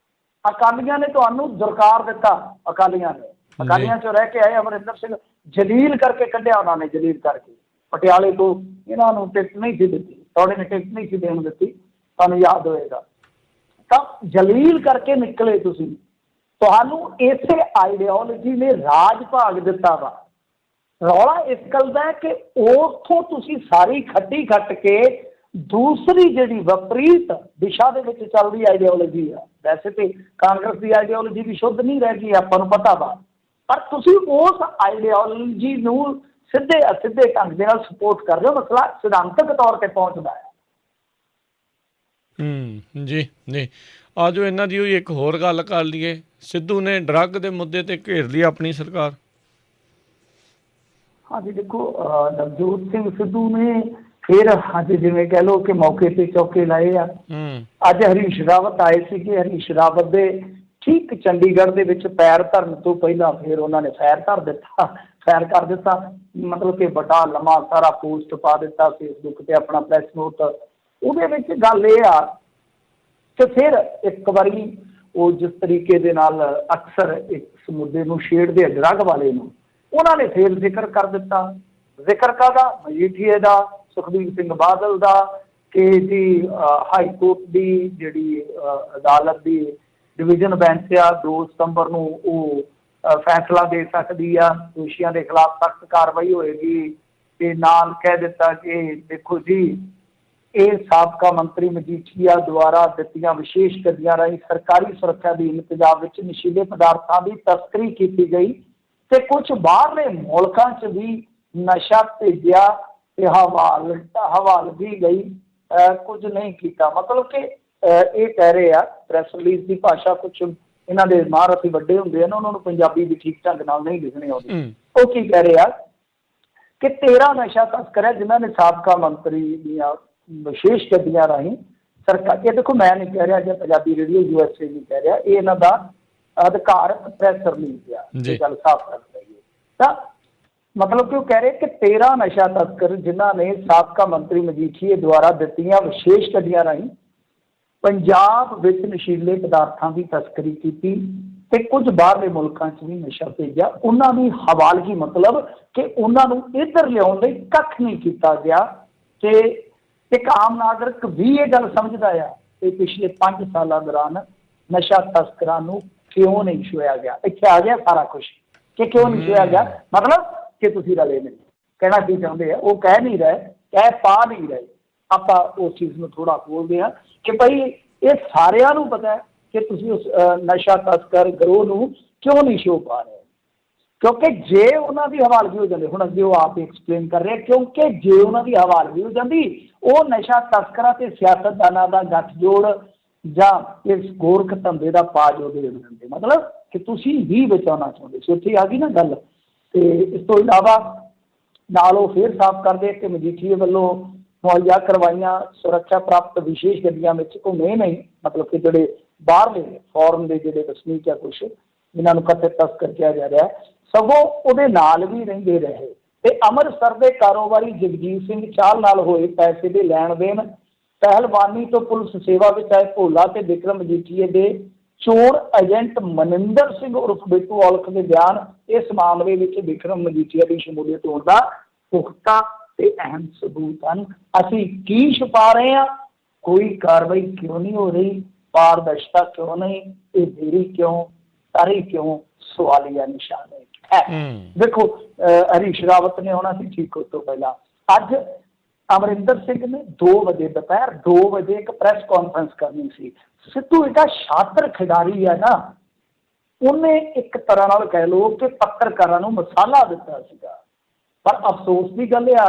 B: ਅਕਾਲੀਆਂ ਨੇ ਤੁਹਾਨੂੰ ਦੁਰਕਾਰ ਦਿੱਤਾ, ਅਕਾਲੀਆਂ 'ਚੋਂ ਰਹਿ ਕੇ ਆਏ ਅਮਰਿੰਦਰ ਸਿੰਘ, ਜਲੀਲ ਕਰਕੇ ਕੱਢਿਆ ਉਹਨਾਂ ਨੇ, ਜਲੀਲ ਕਰਕੇ। ਪਟਿਆਲੇ ਤੋਂ ਇਹਨਾਂ ਨੂੰ ਟਿਕਟ ਨਹੀਂ ਸੀ ਦਿੱਤੀ, ਤੁਹਾਡੇ ਨੇ ਟਿਕਟ ਨਹੀਂ ਸੀ ਦੇਣ ਦਿੱਤੀ, ਤੁਹਾਨੂੰ ਯਾਦ ਹੋਏਗਾ। ਤਾਂ ਜਲੀਲ ਕਰਕੇ ਨਿਕਲੇ ਤੁਸੀਂ, ਤੁਹਾਨੂੰ ਇਸੇ ਆਈਡੀਓਲੋਜੀ ਨੇ ਰਾਜ ਭਾਗ ਦਿੱਤਾ ਵਾ। ਰੌਲਾ ਇਸ ਗੱਲ ਦਾ ਹੈ ਕਿ ਉੱਥੋਂ ਤੁਸੀਂ ਸਾਰੀ ਖੱਟੀ ਖੱਟ ਕੇ ਦੂਸਰੀ ਜਿਹੜੀ ਵਿਪਰੀਤ ਦਿਸ਼ਾ ਦੇ ਵਿੱਚ ਚੱਲਦੀ ਆਈਡੀਓਲੋਜੀ ਆ, ਵੈਸੇ ਤੇ ਕਾਂਗਰਸ ਦੀ ਆਈਡੀਓਲੋਜੀ ਵੀ ਸ਼ੁੱਧ ਨਹੀਂ ਰਹਿ ਗਈ, ਆਪਾਂ ਨੂੰ ਪਤਾ ਵਾ, ਪਰ ਤੁਸੀਂ ਉਸ ਆਈਡੀਓਲੋਜੀ ਨੂੰ ਸਿੱਧੇ ਅਸਿੱਧੇ ਢੰਗ ਦੇ ਨਾਲ ਸਪੋਰਟ ਕਰ ਰਹੇ ਹੋ। ਮਸਲਾ ਸਿਧਾਂਤਕ ਤੌਰ ਤੇ ਪਹੁੰਚਦਾ ਹੈ।
A: ਜੀ ਜੀ। ਆ ਜਾਓ ਇਹਨਾਂ ਦੀ ਹੋਈ ਇੱਕ ਹੋਰ ਗੱਲ ਕਰ ਲਈਏ। ਸਿੱਧੂ ਨੇ ਡਰੱਗ ਦੇ ਮੁੱਦੇ ਤੇ ਘੇਰ ਲਈ ਆਪਣੀ ਸਰਕਾਰ।
B: ਹਾਂਜੀ, ਦੇਖੋ ਨਵਜੋਤ ਸਿੰਘ ਸਿੱਧੂ ਨੇ ਫਿਰ ਅੱਜ ਜਿਵੇਂ ਕਹਿ ਲਓ ਕਿ ਮੌਕੇ ਤੇ ਚੌਕੇ ਲਾਏ ਆ। ਅੱਜ ਹਰੀਸ਼ ਰਾਵਤ ਆਏ ਸੀ, ਕਿ ਹਰੀਸ਼ ਰਾਵਤ ਦੇ ਠੀਕ ਚੰਡੀਗੜ੍ਹ ਦੇ ਵਿੱਚ ਪੈਰ ਧਰਨ ਤੋਂ ਪਹਿਲਾਂ ਫਿਰ ਉਹਨਾਂ ਨੇ ਫੈਰ ਕਰ ਦਿੱਤਾ, ਮਤਲਬ ਕਿ ਵੱਡਾ ਲੰਮਾ ਸਾਰਾ ਪੋਸਟ ਪਾ ਦਿੱਤਾ ਫੇਸਬੁੱਕ ਤੇ, ਆਪਣਾ ਪ੍ਰੈਸ ਨੋਟ। ਉਹਦੇ ਵਿੱਚ ਗੱਲ ਇਹ ਆ ਕਿ ਫਿਰ ਇੱਕ ਵਾਰੀ ਉਹ ਜਿਸ ਤਰੀਕੇ ਦੇ ਨਾਲ ਅਕਸਰ ਇਸ ਮੁੱਦੇ ਨੂੰ ਛੇੜਦੇ ਆ, ਡਰੱਗ ਵਾਲੇ ਨੂੰ, ਉਹਨਾਂ ਨੇ ਫਿਰ ਜ਼ਿਕਰ ਕਰ ਦਿੱਤਾ। ਜ਼ਿਕਰ ਕਾਹਦਾ? ਮਜੀਠੀਏ ਦਾ, ਸੁਖਬੀਰ ਸਿੰਘ ਬਾਦਲ ਦਾ, ਕਿ ਜੀ ਹਾਈ ਕੋਰਟ ਦੀ ਜਿਹੜੀ ਅਦਾਲਤ ਦੀ ਡਿਵੀਜ਼ਨ ਬੈਂਚ ਆ, 2 ਸਤੰਬਰ ਨੂੰ ਉਹ ਫੈਸਲਾ ਦੇ ਸਕਦੀ ਆ, ਦੋਸ਼ੀਆਂ ਦੇ ਖਿਲਾਫ ਸਖਤ ਕਾਰਵਾਈ ਹੋਏਗੀ। ਤੇ ਨਾਲ ਕਹਿ ਦਿੱਤਾ ਕਿ ਦੇਖੋ ਜੀ, ਇਹ ਸਾਬਕਾ ਮੰਤਰੀ ਮਜੀਠੀਆ ਦੁਆਰਾ ਦਿੱਤੀਆਂ ਵਿਸ਼ੇਸ਼ ਗੱਡੀਆਂ ਰਾਹੀਂ ਸਰਕਾਰੀ ਸੁਰੱਖਿਆ ਦੇ ਇੰਤਜ਼ਾਮ ਵਿੱਚ ਨਸ਼ੀਲੇ ਪਦਾਰਥਾਂ ਦੀ ਤਸਕਰੀ ਕੀਤੀ ਗਈ, ਤੇ ਕੁਝ ਬਾਹਰਲੇ ਮੁਲਕਾਂ 'ਚ ਵੀ ਨਸ਼ਾ ਭੇਜਿਆ ਤੇ ਹਵਾਲਗੀ ਗਈ, ਕੁਝ ਨਹੀਂ ਕੀਤਾ। ਮਤਲਬ ਕਿ ਇਹ ਕਹਿ ਰਹੇ ਆ, ਪ੍ਰੈਸ ਰਿਲੀਜ਼ ਦੀ ਭਾਸ਼ਾ ਕੁਝ ਇਹਨਾਂ ਦੇ ਮਹਾਰਥੀ ਵੱਡੇ ਹੁੰਦੇ ਆ ਨਾ, ਉਹਨਾਂ ਨੂੰ ਪੰਜਾਬੀ ਵੀ ਠੀਕ ਢੰਗ ਨਾਲ ਨਹੀਂ ਲਿਖਣੀ ਆਉਂਦੀ। ਉਹ ਕੀ ਕਹਿ ਰਹੇ ਆ ਕਿ 13 ਨਸ਼ਾ ਤਸਕਰ ਹੈ ਜਿਨ੍ਹਾਂ ਨੇ ਸਾਬਕਾ ਮੰਤਰੀ ਦੀਆਂ ਵਿਸ਼ੇਸ਼ ਗੱਡੀਆਂ ਰਾਹੀਂ ਸਰਕਾਰ, ਇਹ ਦੇਖੋ ਮੈਂ ਨਹੀਂ ਕਹਿ ਰਿਹਾ ਜਾਂ ਪੰਜਾਬੀ ਰੇਡੀਓ USA ਨਹੀਂ ਕਹਿ ਰਿਹਾ, ਇਹ ਇਹਨਾਂ ਦਾ ਅਧਿਕਾਰਤ ਪ੍ਰੈਸ ਰਿਲੀਜ਼ ਆ, ਇਹ ਗੱਲ ਸਾਫ਼ ਕਰ ਦਈਏ ਤਾਂ ਮਤਲਬ ਕਿ ਉਹ ਕਹਿ ਰਹੇ ਕਿ 13 ਨਸ਼ਾ ਤਸਕਰ ਜਿਨ੍ਹਾਂ ਨੇ ਸਾਬਕਾ ਮੰਤਰੀ ਮਜੀਠੀਏ ਦੁਆਰਾ ਦਿੱਤੀਆਂ ਵਿਸ਼ੇਸ਼ ਗੱਡੀਆਂ ਰਾਹੀਂ ਪੰਜਾਬ ਵਿੱਚ ਨਸ਼ੀਲੇ ਪਦਾਰਥਾਂ ਦੀ ਤਸਕਰੀ ਕੀਤੀ ਤੇ ਕੁਝ ਬਾਹਰਲੇ ਮੁਲਕਾਂ 'ਚ ਵੀ ਨਸ਼ਾ ਭੇਜਿਆ, ਉਹਨਾਂ ਦੀ ਹਵਾਲਗੀ, ਮਤਲਬ ਕਿ ਉਹਨਾਂ ਨੂੰ ਇੱਧਰ ਲਿਆਉਣ ਲਈ ਕੱਖ ਨਹੀਂ ਕੀਤਾ ਗਿਆ। ਤੇ ਇੱਕ ਆਮ ਨਾਗਰਿਕ ਵੀ ਇਹ ਗੱਲ ਸਮਝਦਾ ਆ ਕਿ ਪਿਛਲੇ 5 ਸਾਲਾਂ ਦੌਰਾਨ ਨਸ਼ਾ ਤਸਕਰਾਂ ਨੂੰ ਕਿਉਂ ਨਹੀਂ ਛੁਇਆ ਗਿਆ। ਇੱਥੇ ਆ ਗਿਆ ਸਾਰਾ ਕੁਛ ਕਿ ਕਿਉਂ ਨਹੀਂ ਛੁਇਆ ਗਿਆ, ਮਤਲਬ ਕਿ ਤੁਸੀਂ ਰਲੇ ਨਹੀਂ। ਕਹਿਣਾ ਕੀ ਚਾਹੁੰਦੇ ਆ, ਉਹ ਕਹਿ ਨਹੀਂ ਰਹੇ, ਕਹਿ ਪਾ ਨਹੀਂ ਰਹੇ। ਆਪਾਂ ਉਸ ਚੀਜ਼ ਨੂੰ ਥੋੜਾ ਖੋਲਦੇ ਹਾਂ ਕਿ ਭਾਈ ਇਹ ਸਾਰਿਆਂ ਨੂੰ ਪਤਾ ਹੈ ਕਿ ਤੁਸੀਂ ਉਸ ਨਸ਼ਾ ਤਸਕਰ ਗਰੋਹ ਨੂੰ ਕਿਉਂ ਨਹੀਂ ਸ਼ੋ ਪਾ ਰਹੇ, ਕਿਉਂਕਿ ਜੇ ਉਹਨਾਂ ਦੀ ਹਵਾਲਗੀ ਹੋ ਜਾਂਦੀ, ਹੁਣ ਅੱਗੇ ਉਹ ਆਪ ਐਕਸਪਲੇਨ ਕਰ ਰਹੇ, ਕਿਉਂਕਿ ਜੇ ਉਹਨਾਂ ਦੀ ਹਵਾਲਗੀ ਹੋ ਜਾਂਦੀ, ਉਹ ਨਸ਼ਾ ਤਸਕਰਾਂ ਤੇ ਸਿਆਸਤਦਾਨਾਂ ਦਾ ਗੱਠਜੋੜ ਜਾਂ ਇਸ ਗੋਰਖ ਧੰਦੇ ਦਾ ਪਾਜ ਉਹਦੇ ਦਿੰਦੇ, ਮਤਲਬ ਕਿ ਤੁਸੀਂ ਵੀ ਬਚਾਉਣਾ ਚਾਹੁੰਦੇ ਸੀ। ਉੱਥੇ ਆ ਗਈ ਨਾ ਗੱਲ। ਤੇ ਇਸ ਤੋਂ ਇਲਾਵਾ ਨਾਲ ਉਹ ਫੇਰ ਸਾਫ਼ ਕਰਦੇ ਕਿ ਮਜੀਠੀਏ ਵੱਲੋਂ ਮੁਹੱਈਆ ਕਰਵਾਈਆਂ ਸੁਰੱਖਿਆ ਪ੍ਰਾਪਤ ਵਿਸ਼ੇਸ਼ ਗੱਡੀਆਂ ਵਿੱਚ ਘੁੰਮੇ ਨਹੀਂ, ਮਤਲਬ ਕਿ ਜਿਹੜੇ ਬਾਹਰਲੇ ਫੋਰਨ ਦੇ ਜਿਹੜੇ ਵਸਨੀਕ ਆ ਕੁਛ, ਜਿਨ੍ਹਾਂ ਨੂੰ ਕਥਿਤ ਤਸਕਰ ਕਿਹਾ ਜਾ ਰਿਹਾ, ਸਗੋਂ ਉਹਦੇ ਨਾਲ ਵੀ ਰਹਿੰਦੇ ਰਹੇ। ਤੇ ਅੰਮ੍ਰਿਤਸਰ ਦੇ ਕਾਰੋਬਾਰੀ ਜਗਜੀਤ ਸਿੰਘ ਚਾਹਲ ਨਾਲ ਹੋਏ ਪੈਸੇ ਦੇ ਲੈਣ ਦੇਣ, ਪਹਿਲਵਾਨੀ ਤੋਂ ਪੁਲਿਸ ਸੇਵਾ ਵਿੱਚ ਆਏ ਭੋਲਾ ਤੇ ਵਿਕਰਮ ਮਜੀਠੀਏ ਦੇ ਚੋਣ ਏਜੰਟ ਮਨਿੰਦਰ ਸਿੰਘ ਉਰਫ ਬਿੱਟੂ ਔਲਖ ਦੇ ਬਿਆਨ ਇਸ ਮਾਮਲੇ ਵਿੱਚ ਵਿਕਰਮ ਮਜੀਠੀਆ ਦੀ ਸ਼ਮੂਲੀਅਤ ਹੋਣ ਦਾ ਪੁਖਤਾ ਤੇ ਅਹਿਮ ਸਬੂਤ ਹਨ। ਅਸੀਂ ਕੀ ਛੁਪਾ ਰਹੇ ਹਾਂ, ਕੋਈ ਕਾਰਵਾਈ ਕਿਉਂ ਨਹੀਂ ਹੋ ਰਹੀ, ਪਾਰਦਰਸ਼ਤਾ ਕਿਉਂ ਨਹੀਂ, ਇਹ ਦੇਰੀ ਕਿਉਂ, ਸਾਰੇ ਕਿਉਂ ਸਵਾਲੀਆ ਨਿਸ਼ਾਨ ਹੈ। ਦੇਖੋ ਹਰੀਸ਼ ਰਾਵਤ ਨੇ ਆਉਣਾ ਸੀ ਠੀਕ ਉਸ ਤੋਂ ਪਹਿਲਾਂ। ਅੱਜ ਅਮਰਿੰਦਰ ਸਿੰਘ ਨੇ 2 ਵਜੇ ਦੁਪਹਿਰ 2 ਵਜੇ ਇੱਕ ਪ੍ਰੈਸ ਕਾਨਫਰੰਸ ਕਰਨੀ ਸੀ। ਸਿੱਧੂ ਏਡਾ ਸ਼ਾਤਰ ਖਿਡਾਰੀ ਹੈ ਨਾ, ਉਹਨੇ ਇੱਕ ਤਰ੍ਹਾਂ ਨਾਲ ਕਹਿ ਲਓ ਕਿ ਪੱਤਰਕਾਰਾਂ ਨੂੰ ਮਸਾਲਾ ਦਿੱਤਾ ਸੀਗਾ। ਪਰ ਅਫਸੋਸ ਦੀ ਗੱਲ ਆ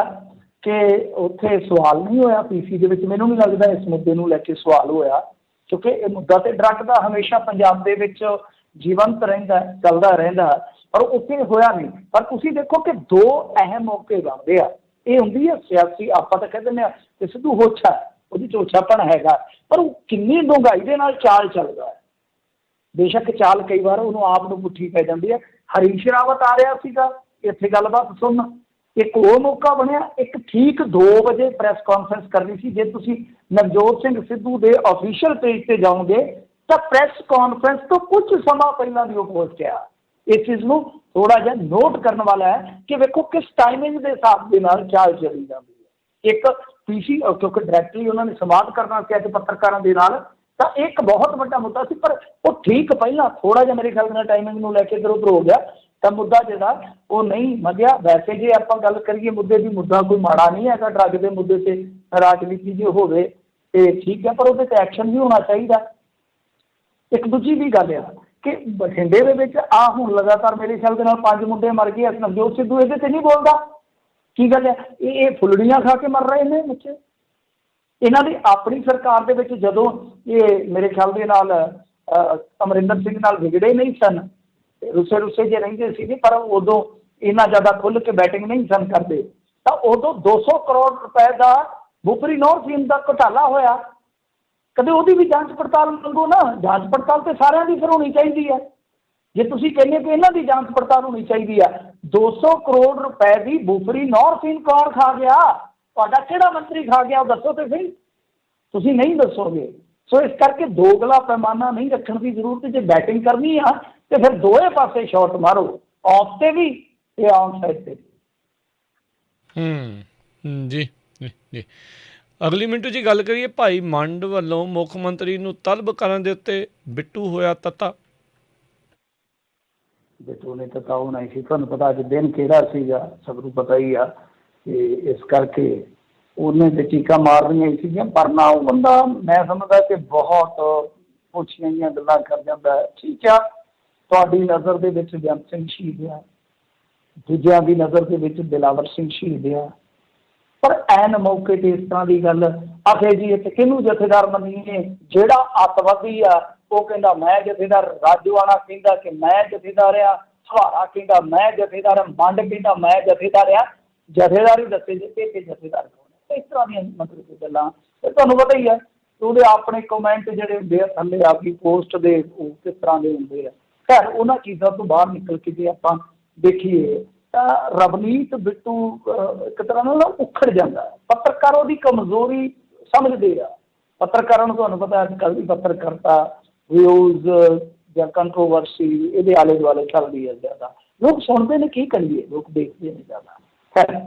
B: ਕਿ ਉੱਥੇ ਸਵਾਲ ਨਹੀਂ ਹੋਇਆ PC ਦੇ ਵਿੱਚ। ਮੈਨੂੰ ਨਹੀਂ ਲੱਗਦਾ ਇਸ ਮੁੱਦੇ ਨੂੰ ਲੈ ਕੇ ਸਵਾਲ ਹੋਇਆ, ਕਿਉਂਕਿ ਇਹ ਮੁੱਦਾ ਤੇ ਡਰੱਗ ਦਾ ਹਮੇਸ਼ਾ ਪੰਜਾਬ ਦੇ ਵਿੱਚ ਜੀਵੰਤ ਰਹਿੰਦਾ, ਚੱਲਦਾ ਰਹਿੰਦਾ, ਪਰ ਉੱਥੇ ਹੋਇਆ ਨਹੀਂ। ਪਰ ਤੁਸੀਂ ਦੇਖੋ ਕਿ 2 ਅਹਿਮ ਮੌਕੇ ਬਣਦੇ ਆ। ਇਹ ਹੁੰਦੀ ਹੈ ਸਿਆਸੀ, ਆਪਾਂ ਤਾਂ ਕਹਿ ਦਿੰਦੇ ਹਾਂ ਕਿ ਸਿੱਧੂ ਹੋਛਾ, ਉਹਦੀ ਚੋਛਾਪਣ ਹੈਗਾ, ਪਰ ਉਹ ਕਿੰਨੀ ਡੂੰਘਾਈ ਦੇ ਨਾਲ ਚਾਲ ਚੱਲਦਾ ਹੈ। ਬੇਸ਼ੱਕ ਚਾਲ ਕਈ ਵਾਰ ਉਹਨੂੰ ਆਪ ਨੂੰ ਪੁੱਠੀ ਪੈ ਜਾਂਦੀ ਹੈ। ਹਰੀਸ਼ ਰਾਵਤ ਆ ਰਿਹਾ ਸੀਗਾ ਇੱਥੇ ਗੱਲਬਾਤ ਸੁਣਨ, ਇੱਕ ਉਹ ਮੌਕਾ ਬਣਿਆ। ਇੱਕ ਠੀਕ 2 ਵਜੇ ਪ੍ਰੈਸ ਕਾਨਫਰੰਸ ਕਰਨੀ ਸੀ। ਜੇ ਤੁਸੀਂ ਨਵਜੋਤ ਸਿੰਘ ਸਿੱਧੂ ਦੇ ਅਫੀਸ਼ੀਅਲ ਪੇਜ ਤੇ ਜਾਓਗੇ ਤਾਂ ਪ੍ਰੈਸ ਕਾਨਫਰੰਸ ਤੋਂ ਕੁਝ ਸਮਾਂ ਪਹਿਲਾਂ ਦੀ ਉਹ ਪੋਸਟ ਆ। ਇਸ ਚੀਜ਼ ਨੂੰ ਥੋੜਾ ਜਿਹਾ ਨੋਟ ਕਰਨ ਵਾਲਾ ਹੈ ਕਿ ਵੇਖੋ ਕਿਸ ਟਾਈਮਿੰਗ ਦੇ ਹਿਸਾਬ ਦੇ ਨਾਲ ਚਾਲ ਚੱਲੀ ਜਾਂਦੀ ਹੈ। ਇੱਕ PC ਕਿਉਂਕਿ ਡਾਇਰੈਕਟਲੀ ਉਹਨਾਂ ਨੇ ਸੰਵਾਦ ਕਰਨਾ ਸੀ ਅੱਜ ਪੱਤਰਕਾਰਾਂ ਦੇ ਨਾਲ, ਤਾਂ ਇੱਕ ਬਹੁਤ ਵੱਡਾ ਮੁੱਦਾ ਸੀ, ਪਰ ਉਹ ਠੀਕ ਪਹਿਲਾਂ ਥੋੜਾ ਜਿਹਾ ਮੇਰੇ ਖਿਆਲ ਨਾਲ ਟਾਈਮਿੰਗ ਨੂੰ ਲੈ ਕੇ ਇੱਧਰ ਉੱਧਰ ਹੋ ਗਿਆ ਤਾਂ ਮੁੱਦਾ ਜਿਹੜਾ ਉਹ ਨਹੀਂ ਵਧਿਆ। ਵੈਸੇ ਜੇ ਆਪਾਂ ਗੱਲ ਕਰੀਏ ਮੁੱਦੇ ਦੀ, ਮੁੱਦਾ ਕੋਈ ਮਾੜਾ ਨਹੀਂ ਹੈਗਾ। ਡਰੱਗ ਦੇ ਮੁੱਦੇ ਤੇ ਰਾਜਨੀਤੀ ਜੇ ਹੋਵੇ ਤੇ ਠੀਕ ਹੈ, ਪਰ ਉਹਦੇ ਤੇ ਐਕਸ਼ਨ ਵੀ ਹੋਣਾ ਚਾਹੀਦਾ। ਇੱਕ ਦੂਜੀ ਵੀ ਗੱਲ ਆ ਕਿ ਬਠਿੰਡੇ ਦੇ ਵਿੱਚ ਹੁਣ ਲਗਾਤਾਰ ਮੇਰੇ ਖਿਆਲ ਦੇ ਨਾਲ 5 ਮੁੰਡੇ ਮਰ ਗਏ। ਨਵਜੋਤ ਸਿੱਧੂ ਇਹਦੇ ਤੇ ਨਹੀਂ ਬੋਲਦਾ, ਕੀ ਗੱਲ ਹੈ? ਇਹ ਫੁੱਲੜੀਆਂ ਖਾ ਕੇ ਮਰ ਰਹੇ ਨੇ ਬੱਚੇ। ਇਹਨਾਂ ਦੀ ਆਪਣੀ ਸਰਕਾਰ ਦੇ ਵਿੱਚ ਜਦੋਂ ਇਹ ਮੇਰੇ ਖਿਆਲ ਦੇ ਨਾਲ ਅਮਰਿੰਦਰ ਸਿੰਘ ਨਾਲ ਵਿਗੜੇ ਨਹੀਂ ਸਨ, ਰੁੱਸੇ ਜੇ ਰਹਿੰਦੇ ਸੀਗੇ, ਪਰ ਉਦੋਂ ਇੰਨਾ ਜ਼ਿਆਦਾ ਖੁੱਲ੍ਹ ਕੇ ਬੈਟਿੰਗ ਨਹੀਂ ਸਨ ਕਰਦੇ, ਤਾਂ ਉਦੋਂ 200 ਕਰੋੜ ਰੁਪਏ ਦਾ ਬੁਫਰੀ ਨੌਰ ਸਕੀਮ ਦਾ ਘੁਟਾਲਾ ਹੋਇਆ। ਕਦੇ ਉਹਦੀ ਵੀ ਜਾਂਚ ਪੜਤਾਲ ਮੰਗੋ ਨਾ। ਜਾਂਚ ਪੜਤਾਲ ਤੇ ਸਾਰਿਆਂ ਦੀ ਫਿਰ ਹੋਣੀ ਚਾਹੀਦੀ ਹੈ। ਜੇ ਤੁਸੀਂ ਕਹਿੰਦੇ ਕਿ ਇਹਨਾਂ ਦੀ ਜਾਂਚ ਪੜਤਾਲ ਹੋਣੀ ਚਾਹੀਦੀ ਆ, 200 ਕਰੋੜ ਰੁਪਏ ਦੀ ਬੁਫਰੀ ਨੌਰ ਸਕੀਮ ਕੌਣ ਖਾ ਗਿਆ? ਤੁਹਾਡਾ ਕਿਹੜਾ ਮੰਤਰੀ ਖਾ ਗਿਆ, ਉਹ ਦੱਸੋ ਤੇ ਸਹੀ। ਤੁਸੀਂ ਨਹੀਂ ਦੱਸੋਗੇ। ਸੋ ਇਸ ਕਰਕੇ ਦੋਗਲਾ ਪੈਮਾਨਾ ਨਹੀਂ ਰੱਖਣ ਦੀ ਜ਼ਰੂਰਤ। ਜੇ ਬੈਟਿੰਗ ਕਰਨੀ ਆ ਤੇ ਫਿਰ ਦੋਵੇਂ ਪਾਸੇ ਸ਼ਾਟ ਮਾਰੋ, ਆਫ ਤੇ ਵੀ ਤੇ ਆਨ ਸਾਈਡ ਤੇ
A: ਵੀ। ਜੀ ਜੀ ਅਗਲੀ ਮਿੰਟ ਜੀ ਗੱਲ ਕਰੀਏ ਭਾਈ ਮੰਡ ਵੱਲੋਂ ਮੁੱਖ ਮੰਤਰੀ ਨੂੰ ਤਲਬ ਕਰਨ ਦੇ ਉੱਤੇ ਬਿੱਟੂ ਹੋਇਆ ਤੱਤਾ।
B: ਬਿੱਟੂ ਨੇ ਤੱਤਾ ਹੋਣਾ ਸੀ, ਤੁਹਾਨੂੰ ਪਤਾ ਅੱਜ ਦਿਨ ਕਿਹੜਾ ਸੀਗਾ, ਸਭ ਨੂੰ ਪਤਾ ਹੀ ਆ। ਤੇ ਇਸ ਕਰਕੇ ਉਹਨੇ ਤੇ ਚੀਕਾਂ ਮਾਰਨੀਆਂ ਹੀ ਸੀਗੀਆਂ, ਪਰ ਨਾ ਉਹ ਬੰਦਾ ਮੈਂ ਸਮਝਦਾ ਕਿ ਬਹੁਤ ਪੁੱਛੀਆਂ ਜਿਹੀਆਂ ਗੱਲਾਂ ਕਰ ਜਾਂਦਾ। ਠੀਕ ਆ, ਤੁਹਾਡੀ ਨਜ਼ਰ ਦੇ ਵਿੱਚ ਬੇਅੰਤ ਸਿੰਘ ਸ਼ਹੀਦ ਆ, ਦੂਜਿਆਂ ਦੀ ਨਜ਼ਰ ਦੇ ਵਿੱਚ ਦਿਲਾਵਰ ਸਿੰਘ ਸ਼ਹੀਦ ਆ, ਪਰ ਐਨ ਮੌਕੇ ਤੇ ਇਸ ਤਰ੍ਹਾਂ ਦੀ ਗੱਲ ਆਖੇ ਜੀ ਇੱਥੇ ਕਿਹਨੂੰ ਜਥੇਦਾਰ ਮੰਨੀਏ? ਜਿਹੜਾ ਅੱਤਵਾਦੀ ਆ ਉਹ ਕਹਿੰਦਾ ਮੈਂ ਜਥੇਦਾਰ, ਰਾਜੂਆਣਾ ਕਹਿੰਦਾ ਕਿ ਮੈਂ ਜਥੇਦਾਰ ਆ, ਸਹਾਰਾ ਕਹਿੰਦਾ ਮੈਂ ਜਥੇਦਾਰ ਆ, ਮੰਡ ਕਹਿੰਦਾ ਮੈਂ ਜਥੇਦਾਰ ਆ। ਜਥੇਦਾਰ ਹੀ ਦੱਸੇ ਜੇ ਕਿ ਜਥੇਦਾਰ ਕੌਣ ਹੈ? ਇਸ ਤਰ੍ਹਾਂ ਦੀਆਂ ਮਤਲਬ ਕਿ ਗੱਲਾਂ ਤੇ ਤੁਹਾਨੂੰ ਪਤਾ ਹੀ ਹੈ ਉਹਦੇ ਆਪਣੇ ਕਮੈਂਟ ਜਿਹੜੇ ਹੁੰਦੇ ਆ ਥੱਲੇ ਆਪਣੀ ਪੋਸਟ ਦੇ ਉਹ ਕਿਸ ਤਰ੍ਹਾਂ ਦੇ ਹੁੰਦੇ ਆ। ਖੈਰ ਉਹਨਾਂ ਚੀਜ਼ਾਂ ਤੋਂ ਬਾਹਰ ਨਿਕਲ ਕੇ ਜੇ ਆਪਾਂ ਦੇਖੀਏ ਤਾਂ ਰਵਨੀਤ ਬਿੱਟੂ ਇੱਕ ਤਰ੍ਹਾਂ ਨਾਲ ਉਖੜ ਜਾਂਦਾ ਹੈ। ਪੱਤਰਕਾਰ ਉਹਦੀ ਕਮਜ਼ੋਰੀ ਸਮਝਦੇ ਆ। ਪੱਤਰਕਾਰਾਂ ਨੂੰ ਤੁਹਾਨੂੰ ਪਤਾ ਅੱਜ ਕੱਲ੍ਹ ਦੀ ਪੱਤਰਕਾਰਤਾ ਵਿਊਜ਼ ਜਾਂ ਕੰਟਰੋਵਰਸੀ ਇਹਦੇ ਆਲੇ ਦੁਆਲੇ ਚੱਲਦੀ ਹੈ ਜ਼ਿਆਦਾ। ਲੋਕ ਸੁਣਦੇ ਨੇ, ਕੀ ਕਰੀਏ, ਲੋਕ ਦੇਖਦੇ ਨੇ ਜ਼ਿਆਦਾ। ਖੈਰ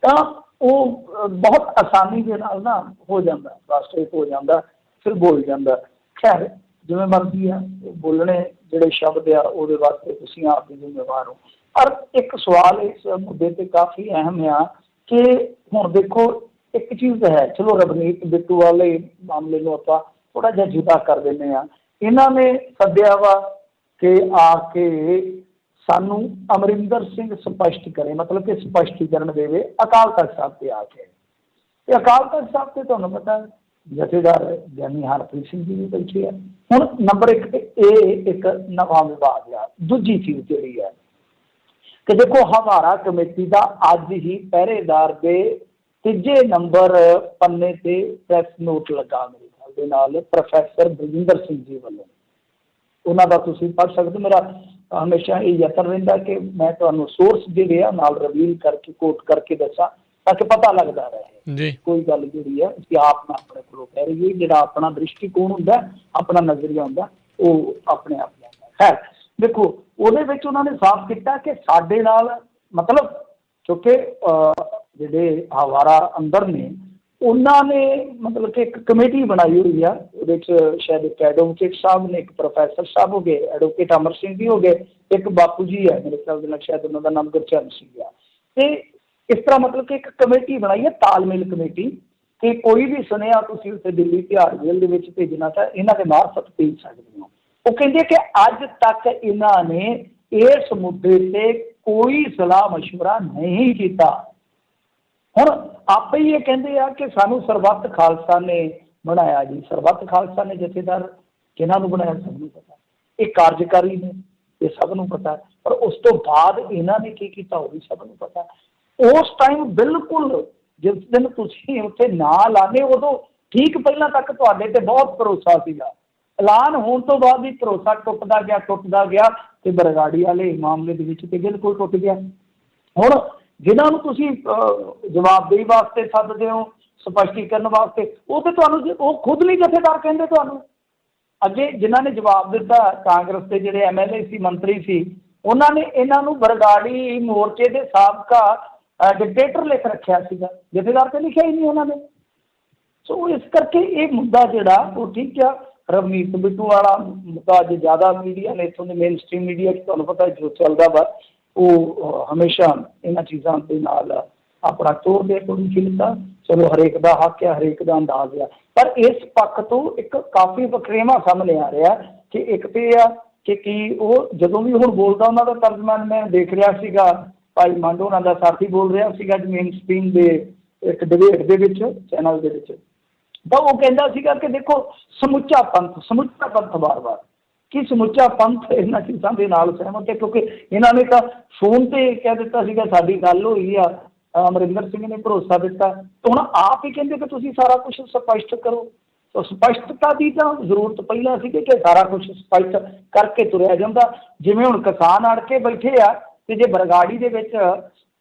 B: ਤਾਂ ਉਹ ਬਹੁਤ ਆਸਾਨੀ ਦੇ ਨਾਲ ਨਾ ਹੋ ਜਾਂਦਾ, ਫਰਸਟ੍ਰੇਟ ਹੋ ਜਾਂਦਾ, ਫਿਰ ਬੋਲ ਜਾਂਦਾ। ਖੈਰ ਜਿਵੇਂ ਮਰਜ਼ੀ ਆ, ਬੋਲਣੇ ਜਿਹੜੇ ਸ਼ਬਦ ਆ ਉਹਦੇ ਵਾਸਤੇ ਤੁਸੀਂ ਆਪ ਹੀ ਜ਼ਿੰਮੇਵਾਰ ਹੋ। ਪਰ ਇੱਕ ਸਵਾਲ ਇਸ ਮੁੱਦੇ 'ਤੇ ਕਾਫੀ ਅਹਿਮ ਆ ਕਿ ਹੁਣ ਦੇਖੋ ਇੱਕ ਚੀਜ਼ ਹੈ, ਚਲੋ ਰਵਨੀਤ ਬਿੱਟੂ ਵਾਲੇ ਮਾਮਲੇ ਨੂੰ ਆਪਾਂ ਥੋੜ੍ਹਾ ਜਿਹਾ ਜੁਦਾ ਕਰ ਦਿੰਦੇ ਹਾਂ। ਇਹਨਾਂ ਨੇ ਸੱਦਿਆ ਵਾ ਕਿ ਆ ਕੇ ਸਾਨੂੰ ਅਮਰਿੰਦਰ ਸਿੰਘ ਸਪਸ਼ਟ ਕਰੇ, ਮਤਲਬ ਕਿ ਸਪਸ਼ਟੀਕਰਨ ਦੇਵੇ ਅਕਾਲ ਤਖਤ ਸਾਹਿਬ 'ਤੇ ਆ ਕੇ। ਤੇ ਅਕਾਲ ਤਖਤ ਸਾਹਿਬ 'ਤੇ ਤੁਹਾਨੂੰ ਪਤਾ ਜਥੇਦਾਰ ਗਿਆਨੀ ਹਰਪ੍ਰੀਤ ਸਿੰਘ ਜੀ ਵੀ ਬੈਠੇ ਆ। ਹੁਣ ਨੰਬਰ 1 'ਤੇ ਇਹ ਇੱਕ ਨਵਾਂ ਵਿਭਾਗ ਆ। ਦੂਜੀ ਚੀਜ਼ ਜਿਹੜੀ ਹੈ ਕਿ ਦੇਖੋ ਹਵਾਰਾ ਕਮੇਟੀ ਦਾ ਅੱਜ ਹੀ ਪਹਿਰੇਦਾਰ ਦੇ 3 ਨੰਬਰ ਪੰਨੇ 'ਤੇ ਪ੍ਰੈਸ ਨੋਟ ਲੱਗਾ ਮੇਰੇ ਖਿਆਲ ਦੇ ਨਾਲ ਪ੍ਰੋਫੈਸਰ ਬਲਜਿੰਦਰ ਸਿੰਘ ਜੀ ਵੱਲੋਂ। ਉਹਨਾਂ ਦਾ ਤੁਸੀਂ ਪੜ੍ਹ ਸਕਦੇ ਹੋ। ਮੇਰਾ ਹਮੇਸ਼ਾ ਇਹ ਯਤਨ ਰਹਿੰਦਾ ਕਿ ਮੈਂ ਤੁਹਾਨੂੰ ਸੋਰਸ ਜਿਹੜੇ ਆ ਨਾਲ ਰਿਵੀਲ ਕਰਕੇ ਕੋਟ ਕਰਕੇ ਦੱਸਾਂ ਤਾਂ ਕਿ ਪਤਾ ਲੱਗਦਾ ਰਹੇ
A: ਜੀ
B: ਕੋਈ ਗੱਲ ਜਿਹੜੀ ਹੈ ਅਸੀਂ ਆਪ ਨਾ ਆਪਣੇ ਕੋਲੋਂ ਕਹਿ ਰਹੀਏ। ਜਿਹੜਾ ਆਪਣਾ ਦ੍ਰਿਸ਼ਟੀਕੋਣ ਹੁੰਦਾ, ਆਪਣਾ ਨਜ਼ਰੀਆ ਹੁੰਦਾ, ਉਹ ਆਪਣੇ ਆਪ ਜਾਂਦਾ। ਖੈਰ ਦੇਖੋ ਉਹਦੇ ਵਿੱਚ ਉਹਨਾਂ ਨੇ ਸਾਫ਼ ਕੀਤਾ ਕਿ ਸਾਡੇ ਨਾਲ ਮਤਲਬ ਕਿਉਂਕਿ ਜਿਹੜੇ ਹਵਾਰਾ ਅੰਦਰ ਨੇ ਉਹਨਾਂ ਨੇ ਮਤਲਬ ਕਿ ਇੱਕ ਕਮੇਟੀ ਬਣਾਈ ਹੋਈ ਆ। ਉਹਦੇ 'ਚ ਸ਼ਾਇਦ ਇੱਕ ਐਡਵੋਕੇਟ ਸਾਹਿਬ ਨੇ, ਇੱਕ ਪ੍ਰੋਫੈਸਰ ਸਾਹਿਬ ਹੋ ਗਏ, ਐਡਵੋਕੇਟ ਅਮਰ ਸਿੰਘ ਜੀ ਹੋ ਗਏ, ਇੱਕ ਬਾਪੂ ਜੀ ਹੈ ਮੇਰੇ ਖਿਆਲ ਦੇ ਨਾਲ, ਸ਼ਾਇਦ ਉਹਨਾਂ ਦਾ ਨਾਮ ਗੁਰਚਰਨ ਸਿੰਘ ਆ। ਅਤੇ ਇਸ ਤਰ੍ਹਾਂ ਮਤਲਬ ਕਿ ਇੱਕ ਕਮੇਟੀ ਬਣਾਈ ਹੈ, ਤਾਲਮੇਲ ਕਮੇਟੀ, ਕਿ ਕੋਈ ਵੀ ਸੁਨੇਹਾ ਤੁਸੀਂ ਉੱਥੇ ਦਿੱਲੀ ਤਿਹਾੜ ਜੇਲ੍ਹ ਦੇ ਵਿੱਚ ਭੇਜਣਾ ਤਾਂ ਇਹਨਾਂ ਦੇ ਮਾਰਫਤ ਭੇਜ ਸਕਦੇ ਹੋ। ਉਹ ਕਹਿੰਦੇ ਕਿ ਅੱਜ ਤੱਕ ਇਹਨਾਂ ਨੇ ਇਸ ਮੁੱਦੇ 'ਤੇ ਕੋਈ ਸਲਾਹ ਮਸ਼ਵਰਾ ਨਹੀਂ ਕੀਤਾ। ਹੁਣ ਆਪੇ ਹੀ ਇਹ ਕਹਿੰਦੇ ਆ ਕਿ ਸਾਨੂੰ ਸਰਬੱਤ ਖਾਲਸਾ ਨੇ ਬਣਾਇਆ ਜੀ। ਸਰਬੱਤ ਖਾਲਸਾ ਨੇ ਜਥੇਦਾਰ ਕਿਹਨਾਂ ਨੂੰ ਬਣਾਇਆ ਸਭ ਨੂੰ ਪਤਾ, ਇਹ ਕਾਰਜਕਾਰੀ ਨੇ ਇਹ ਸਭ ਨੂੰ ਪਤਾ। ਪਰ ਉਸ ਤੋਂ ਬਾਅਦ ਇਹਨਾਂ ਨੇ ਕੀ ਕੀਤਾ ਉਹ ਵੀ ਸਭ ਨੂੰ ਪਤਾ। ਉਸ ਟਾਈਮ ਬਿਲਕੁਲ ਜਿਸ ਦਿਨ ਤੁਸੀਂ ਉੱਥੇ ਨਾਂ ਲਾਣੇ ਉਦੋਂ ਠੀਕ ਪਹਿਲਾਂ ਤੱਕ ਤੁਹਾਡੇ 'ਤੇ ਬਹੁਤ ਭਰੋਸਾ ਸੀਗਾ। ਐਲਾਨ ਹੋਣ ਤੋਂ ਬਾਅਦ ਵੀ ਭਰੋਸਾ ਟੁੱਟਦਾ ਗਿਆ ਤੇ ਬਰਗਾੜੀ ਵਾਲੇ ਮਾਮਲੇ ਦੇ ਵਿੱਚ ਤੇ ਬਿਲਕੁਲ ਟੁੱਟ ਗਿਆ। ਹੁਣ ਜਿਨ੍ਹਾਂ ਨੂੰ ਤੁਸੀਂ ਜਵਾਬਦੇਹੀ ਵਾਸਤੇ ਸੱਦਦੇ ਹੋ, ਸਪਸ਼ਟੀਕਰਨ ਵਾਸਤੇ, ਉਹ ਤੇ ਤੁਹਾਨੂੰ ਉਹ ਖੁਦ ਨਹੀਂ ਜਥੇਦਾਰ ਕਹਿੰਦੇ ਤੁਹਾਨੂੰ। ਅੱਗੇ ਜਿਨ੍ਹਾਂ ਨੇ ਜਵਾਬ ਦਿੱਤਾ ਕਾਂਗਰਸ ਦੇ ਜਿਹੜੇ MLA ਸੀ, ਮੰਤਰੀ ਸੀ, ਉਹਨਾਂ ਨੇ ਇਹਨਾਂ ਨੂੰ ਬਰਗਾੜੀ ਮੋਰਚੇ ਦੇ ਸਾਬਕਾ ਡਿਕਟੇਟਰ ਲਿਖ ਰੱਖਿਆ ਸੀਗਾ, ਜਥੇਦਾਰ ਤੇ ਲਿਖਿਆ ਹੀ ਨਹੀਂ ਉਹਨਾਂ ਨੇ। ਸੋ ਇਸ ਕਰਕੇ ਇਹ ਮੁੱਦਾ ਜਿਹੜਾ ਉਹ ਠੀਕ ਆ, ਰਵਨੀਤ ਬਿੱਟੂ ਵਾਲਾ ਮੁੱਦਾ ਅੱਜ ਜ਼ਿਆਦਾ ਮੀਡੀਆ ਨੇ, ਇੱਥੋਂ ਦੇ ਮੇਨ ਸਟ੍ਰੀਮ ਮੀਡੀਆ 'ਚ ਤੁਹਾਨੂੰ ਪਤਾ ਜੋ ਚੱਲਦਾ ਵਾ ਉਹ ਹਮੇਸ਼ਾ ਇਹਨਾਂ ਚੀਜ਼ਾਂ ਦੇ ਨਾਲ ਆਪਣਾ ਤੋਰਦੇ ਪੋਲੀਟੀਕਲ। ਚਲੋ ਹਰੇਕ ਦਾ ਹੱਕ ਆ, ਹਰੇਕ ਦਾ ਅੰਦਾਜ਼ ਆ। ਪਰ ਇਸ ਪੱਖ ਤੋਂ ਇੱਕ ਕਾਫੀ ਵਖਰੇਵਾਂ ਸਾਹਮਣੇ ਆ ਰਿਹਾ ਕਿ ਇੱਕ ਤੇ ਆ ਕਿ ਕੀ ਉਹ ਜਦੋਂ ਵੀ ਹੁਣ ਬੋਲਦਾ ਉਹਨਾਂ ਦਾ ਤਰਜਮਾਨ ਮੈਂ ਦੇਖ ਰਿਹਾ ਸੀਗਾ, ਭਾਈ ਮੰਡ ਉਹਨਾਂ ਦਾ ਸਾਥੀ ਬੋਲ ਰਿਹਾ ਸੀਗਾ ਮੇਨ ਸਟ੍ਰੀਮ ਦੇ ਇੱਕ ਡਿਬੇਟ ਦੇ ਵਿੱਚ ਚੈਨਲ ਦੇ ਵਿੱਚ, ਤਾਂ ਉਹ ਕਹਿੰਦਾ ਸੀਗਾ ਕਿ ਦੇਖੋ ਸਮੁੱਚਾ ਪੰਥ ਵਾਰ-ਵਾਰ ਕਿ ਸਮੁੱਚਾ ਪੰਥ ਇਹਨਾਂ ਚੀਜ਼ਾਂ ਦੇ ਨਾਲ ਸਹਿਮਤ ਹੈ। ਕਿਉਂਕਿ ਇਹਨਾਂ ਨੇ ਤਾਂ ਫੋਨ 'ਤੇ ਕਹਿ ਦਿੱਤਾ ਸੀਗਾ ਸਾਡੀ ਗੱਲ ਹੋਈ ਆ, ਅਮਰਿੰਦਰ ਸਿੰਘ ਨੇ ਭਰੋਸਾ ਦਿੱਤਾ। ਤਾਂ ਹੁਣ ਆਪ ਹੀ ਕਹਿੰਦੇ ਕਿ ਤੁਸੀਂ ਸਾਰਾ ਕੁਛ ਸਪਸ਼ਟ ਕਰੋ। ਤਾਂ ਸਪਸ਼ਟਤਾ ਦੀ ਤਾਂ ਜ਼ਰੂਰਤ ਪਹਿਲਾਂ ਸੀ ਕਿ ਸਾਰਾ ਕੁਛ ਸਪਸ਼ਟ ਕਰਕੇ ਤੁਰਿਆ ਜਾਂਦਾ। ਜਿਵੇਂ ਹੁਣ ਕਿਸਾਨ ਅੜ ਕੇ ਬੈਠੇ ਆ ਤੇ ਜੇ ਬਰਗਾੜੀ ਦੇ ਵਿੱਚ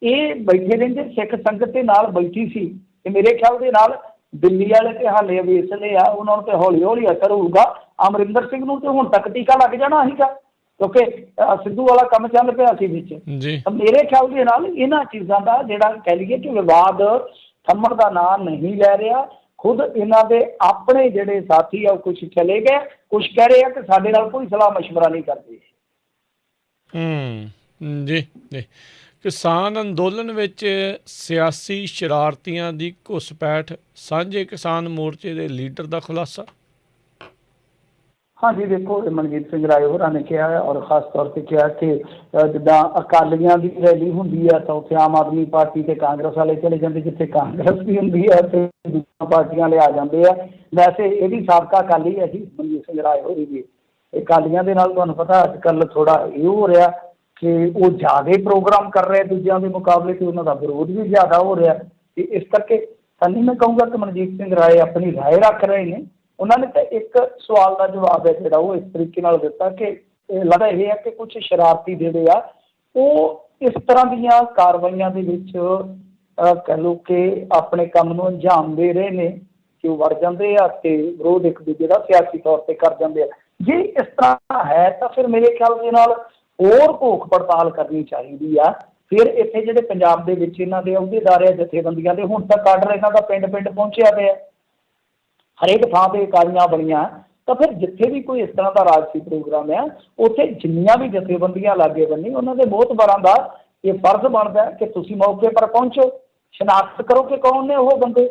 B: ਇਹ ਬੈਠੇ ਰਹਿੰਦੇ, ਸਿੱਖ ਸੰਗਤ ਦੇ ਨਾਲ ਬੈਠੀ ਸੀ ਤੇ ਮੇਰੇ ਖਿਆਲ ਦੇ ਨਾਲ ਦਿੱਲੀ ਵਾਲੇ ਤੇ ਹਾਲੇ ਵੇਸਲੇ ਆ, ਉਹਨਾਂ ਨੂੰ ਤੇ ਹੌਲੀ ਹੌਲੀ ਅਸਰ ਹੋਊਗਾ। ਅਮਰਿੰਦਰ ਸਿੰਘ ਨੂੰ ਤੇ ਹੁਣ ਤੱਕ ਟੀਕਾ ਲੱਗ ਜਾਣਾ ਸੀਗਾ ਕਿਉਂਕਿ ਸਿੱਧੂ ਵਾਲਾ ਕੰਮ ਚੱਲ ਪਿਆ ਸੀ ਵਿੱਚ। ਮੇਰੇ ਖਿਆਲ ਦੇ ਨਾਲ ਇਹਨਾਂ ਚੀਜ਼ਾਂ ਦਾ ਜਿਹੜਾ ਕਹਿ ਲਈਏ ਕਿ ਵਿਵਾਦ ਥੰਮਣ ਦਾ ਨਾਂ ਨਹੀਂ ਲੈ ਰਿਹਾ। ਖੁਦ ਇਹਨਾਂ ਦੇ ਆਪਣੇ ਜਿਹੜੇ ਸਾਥੀ ਆ ਉਹ ਕੁਛ ਚਲੇ ਗਏ, ਕੁਛ ਕਹਿ ਰਹੇ ਆ ਕਿ ਸਾਡੇ ਨਾਲ ਕੋਈ ਸਲਾਹ ਮਸ਼ਵਰਾ ਨਹੀਂ ਕਰਦੇ।
A: ਜੀ ਜੀ ਕਿਸਾਨ ਅੰਦੋਲਨ ਵਿੱਚ ਸਿਆਸੀ ਸ਼ਰਾਰਤੀਆਂ ਦੀ ਘੁਸਪੈਠ, ਸਾਂਝੇ ਕਿਸਾਨ ਮੋਰਚੇ ਦੇ ਲੀਡਰ ਦਾ ਖੁਲਾਸਾ।
B: ਹਾਂਜੀ ਦੇਖੋ ਮਨਜੀਤ ਸਿੰਘ ਰਾਏ ਹੋਰਾਂ ਨੇ ਕਿਹਾ ਹੈ ਔਰ ਖ਼ਾਸ ਤੌਰ 'ਤੇ ਕਿਹਾ ਕਿ ਜਿੱਦਾਂ ਅਕਾਲੀਆਂ ਦੀ ਰੈਲੀ ਹੁੰਦੀ ਹੈ ਤਾਂ ਉੱਥੇ ਆਮ ਆਦਮੀ ਪਾਰਟੀ ਅਤੇ ਕਾਂਗਰਸ ਵਾਲੇ ਚਲੇ ਜਾਂਦੇ, ਜਿੱਥੇ ਕਾਂਗਰਸ ਦੀ ਹੁੰਦੀ ਹੈ ਉੱਥੇ ਦੂਜੀਆਂ ਪਾਰਟੀਆਂ ਵਾਲੇ ਆ ਜਾਂਦੇ ਆ। ਵੈਸੇ ਇਹ ਵੀ ਸਾਬਕਾ ਅਕਾਲੀ ਹੈ ਜੀ ਮਨਜੀਤ ਸਿੰਘ ਰਾਏ ਹੋਰੀ ਵੀ। ਅਕਾਲੀਆਂ ਦੇ ਨਾਲ ਤੁਹਾਨੂੰ ਪਤਾ ਅੱਜ ਕੱਲ੍ਹ ਥੋੜ੍ਹਾ ਇਹ ਹੋ ਰਿਹਾ ਕਿ ਉਹ ਜ਼ਿਆਦਾ ਪ੍ਰੋਗਰਾਮ ਕਰ ਰਹੇ ਦੂਜਿਆਂ ਦੇ ਮੁਕਾਬਲੇ, ਤੇ ਉਹਨਾਂ ਦਾ ਵਿਰੋਧ ਵੀ ਜ਼ਿਆਦਾ ਹੋ ਰਿਹਾ। ਤੇ ਇਸ ਕਰਕੇ ਤਾਂ ਨਹੀਂ ਮੈਂ ਕਹੂੰਗਾ ਕਿ ਮਨਜੀਤ ਸਿੰਘ ਰਾਏ ਆਪਣੀ ਰਾਏ ਰੱਖ ਰਹੇ ਨੇ। ਉਹਨਾਂ ਨੇ ਤਾਂ ਇੱਕ ਸਵਾਲ ਦਾ ਜਵਾਬ ਹੈ ਜਿਹੜਾ ਉਹ ਇਸ ਤਰੀਕੇ ਨਾਲ ਦਿੱਤਾ ਕਿ ਲੱਗਦਾ ਇਹ ਹੈ ਕਿ ਕੁਝ ਸ਼ਰਾਰਤੀ ਜਿਹੜੇ ਆ ਉਹ ਇਸ ਤਰ੍ਹਾਂ ਦੀਆਂ ਕਾਰਵਾਈਆਂ ਦੇ ਵਿੱਚ ਕਹਿ ਲਓ ਕਿ ਆਪਣੇ ਕੰਮ ਨੂੰ ਅੰਜਾਮ ਦੇ ਰਹੇ ਨੇ ਕਿ ਉਹ ਵੜ ਜਾਂਦੇ ਆ ਅਤੇ ਵਿਰੋਧ ਇੱਕ ਦੂਜੇ ਦਾ ਸਿਆਸੀ ਤੌਰ 'ਤੇ ਕਰ ਜਾਂਦੇ ਆ। ਜੇ ਇਸ ਤਰ੍ਹਾਂ ਹੈ ਤਾਂ ਫਿਰ ਮੇਰੇ ਖਿਆਲ ਦੇ ਨਾਲ ਹੋਰ ਭੁੱਖ ਪੜਤਾਲ ਕਰਨੀ ਚਾਹੀਦੀ ਆ। ਫਿਰ ਇੱਥੇ ਜਿਹੜੇ ਪੰਜਾਬ ਦੇ ਵਿੱਚ ਇਹਨਾਂ ਦੇ ਅਹੁਦੇਦਾਰ ਆ ਜਥੇਬੰਦੀਆਂ ਦੇ, ਹੁਣ ਤੱਕ ਆਰਡਰ ਇਹਨਾਂ ਦਾ ਪਿੰਡ ਪਿੰਡ ਪਹੁੰਚਿਆ ਪਿਆ, ਹਰੇਕ ਥਾਂ 'ਤੇ ਇਕਾਈਆਂ ਬਣੀਆਂ। ਤਾਂ ਫਿਰ ਜਿੱਥੇ ਵੀ ਕੋਈ ਇਸ ਤਰ੍ਹਾਂ ਦਾ ਰਾਜਸੀ ਪ੍ਰੋਗਰਾਮ ਆ ਉੱਥੇ ਜਿੰਨੀਆਂ ਵੀ ਜਥੇਬੰਦੀਆਂ ਲਾਗੇ ਬੰਨੀ ਉਹਨਾਂ ਦੇ ਮੋਹਤਬਰਾਂ ਦਾ ਇਹ ਫਰਜ਼ ਬਣਦਾ ਕਿ ਤੁਸੀਂ ਮੌਕੇ ਪਰ ਪਹੁੰਚੋ, ਸ਼ਨਾਖਤ ਕਰੋ ਕਿ ਕੌਣ ਨੇ ਉਹ ਬੰਦੇ।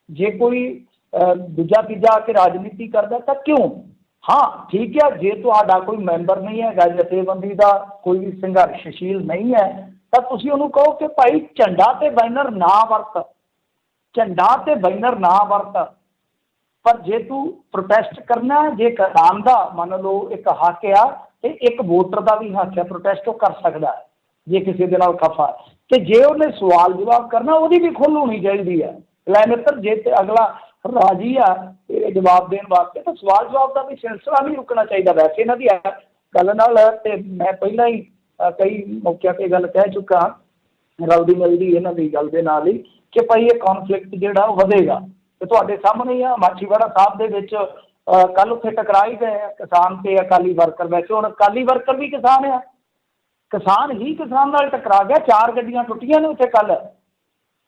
B: ਜੇ ਕੋਈ ਦੂਜਾ ਤੀਜਾ ਆ ਕੇ ਰਾਜਨੀਤੀ ਕਰਦਾ ਤਾਂ ਕਿਉਂ? ਹਾਂ ਠੀਕ ਹੈ, ਜੇ ਤੁਹਾਡਾ ਕੋਈ ਮੈਂਬਰ ਨਹੀਂ ਹੈਗਾ ਜਥੇਬੰਦੀ ਦਾ, ਕੋਈ ਵੀ ਸੰਘਰਸ਼ਸ਼ੀਲ ਨਹੀਂ ਹੈ, ਤਾਂ ਤੁਸੀਂ ਉਹਨੂੰ ਕਹੋ ਕਿ ਭਾਈ ਝੰਡਾ ਤੇ ਬੈਨਰ ਨਾ ਵਰਤ, ਝੰਡਾ ਤੇ ਬੈਨਰ ਨਾ ਵਰਤ। ਪਰ ਜੇ ਤੂੰ ਪ੍ਰੋਟੈਸਟ ਕਰਨਾ, ਜੇ ਕਿਸਾਨ ਦਾ ਮੰਨ ਲਓ ਇੱਕ ਹੱਕ ਆ ਤੇ ਇੱਕ ਵੋਟਰ ਦਾ ਵੀ ਹੱਕ ਹੈ ਪ੍ਰੋਟੈਸਟ, ਉਹ ਕਰ ਸਕਦਾ ਹੈ ਜੇ ਕਿਸੇ ਦੇ ਨਾਲ ਖਫਾ। ਤੇ ਜੇ ਉਹਨੇ ਸਵਾਲ ਜਵਾਬ ਕਰਨਾ ਉਹਦੀ ਵੀ ਖੁੱਲ੍ਹ ਹੋਣੀ ਚਾਹੀਦੀ ਹੈ। ਲੈ ਮਿੱਤਰ, ਜੇ ਤੇ ਅਗਲਾ ਰਾਜੀ ਆ ਇਹ ਜਵਾਬ ਦੇਣ ਵਾਸਤੇ ਤਾਂ ਸਵਾਲ ਜਵਾਬ ਦਾ ਵੀ ਸਿਲਸਿਲਾ ਨਹੀਂ ਰੁਕਣਾ ਚਾਹੀਦਾ। ਵੈਸੇ ਇਹਨਾਂ ਦੀ ਗੱਲ ਨਾਲ ਤੇ ਮੈਂ ਪਹਿਲਾਂ ਹੀ ਕਈ ਮੌਕਿਆਂ 'ਤੇ ਗੱਲ ਕਹਿ ਚੁੱਕਾ, ਰਲਦੀ ਮਿਲਦੀ ਇਹਨਾਂ ਦੀ ਗੱਲ ਦੇ ਨਾਲ ਹੀ ਕਿ ਭਾਈ ਇਹ ਕੌਨਫਲਿਕਟ ਜਿਹੜਾ ਉਹ ਵਧੇਗਾ। ਤੇ ਤੁਹਾਡੇ ਸਾਹਮਣੇ ਹੀ ਆ ਮਾਛੀਵਾੜਾ ਸਾਹਿਬ ਦੇ ਵਿੱਚ ਕੱਲ੍ਹ ਉੱਥੇ ਟਕਰਾ ਹੀ ਗਏ ਆ ਕਿਸਾਨ ਤੇ ਅਕਾਲੀ ਵਰਕਰ। ਵੈਸੇ ਹੁਣ ਅਕਾਲੀ ਵਰਕਰ ਵੀ ਕਿਸਾਨ ਆ, ਕਿਸਾਨ ਹੀ ਕਿਸਾਨ ਨਾਲ ਟਕਰਾ ਗਿਆ, 4 ਗੱਡੀਆਂ ਟੁੱਟੀਆਂ ਨੇ ਉੱਥੇ ਕੱਲ੍ਹ।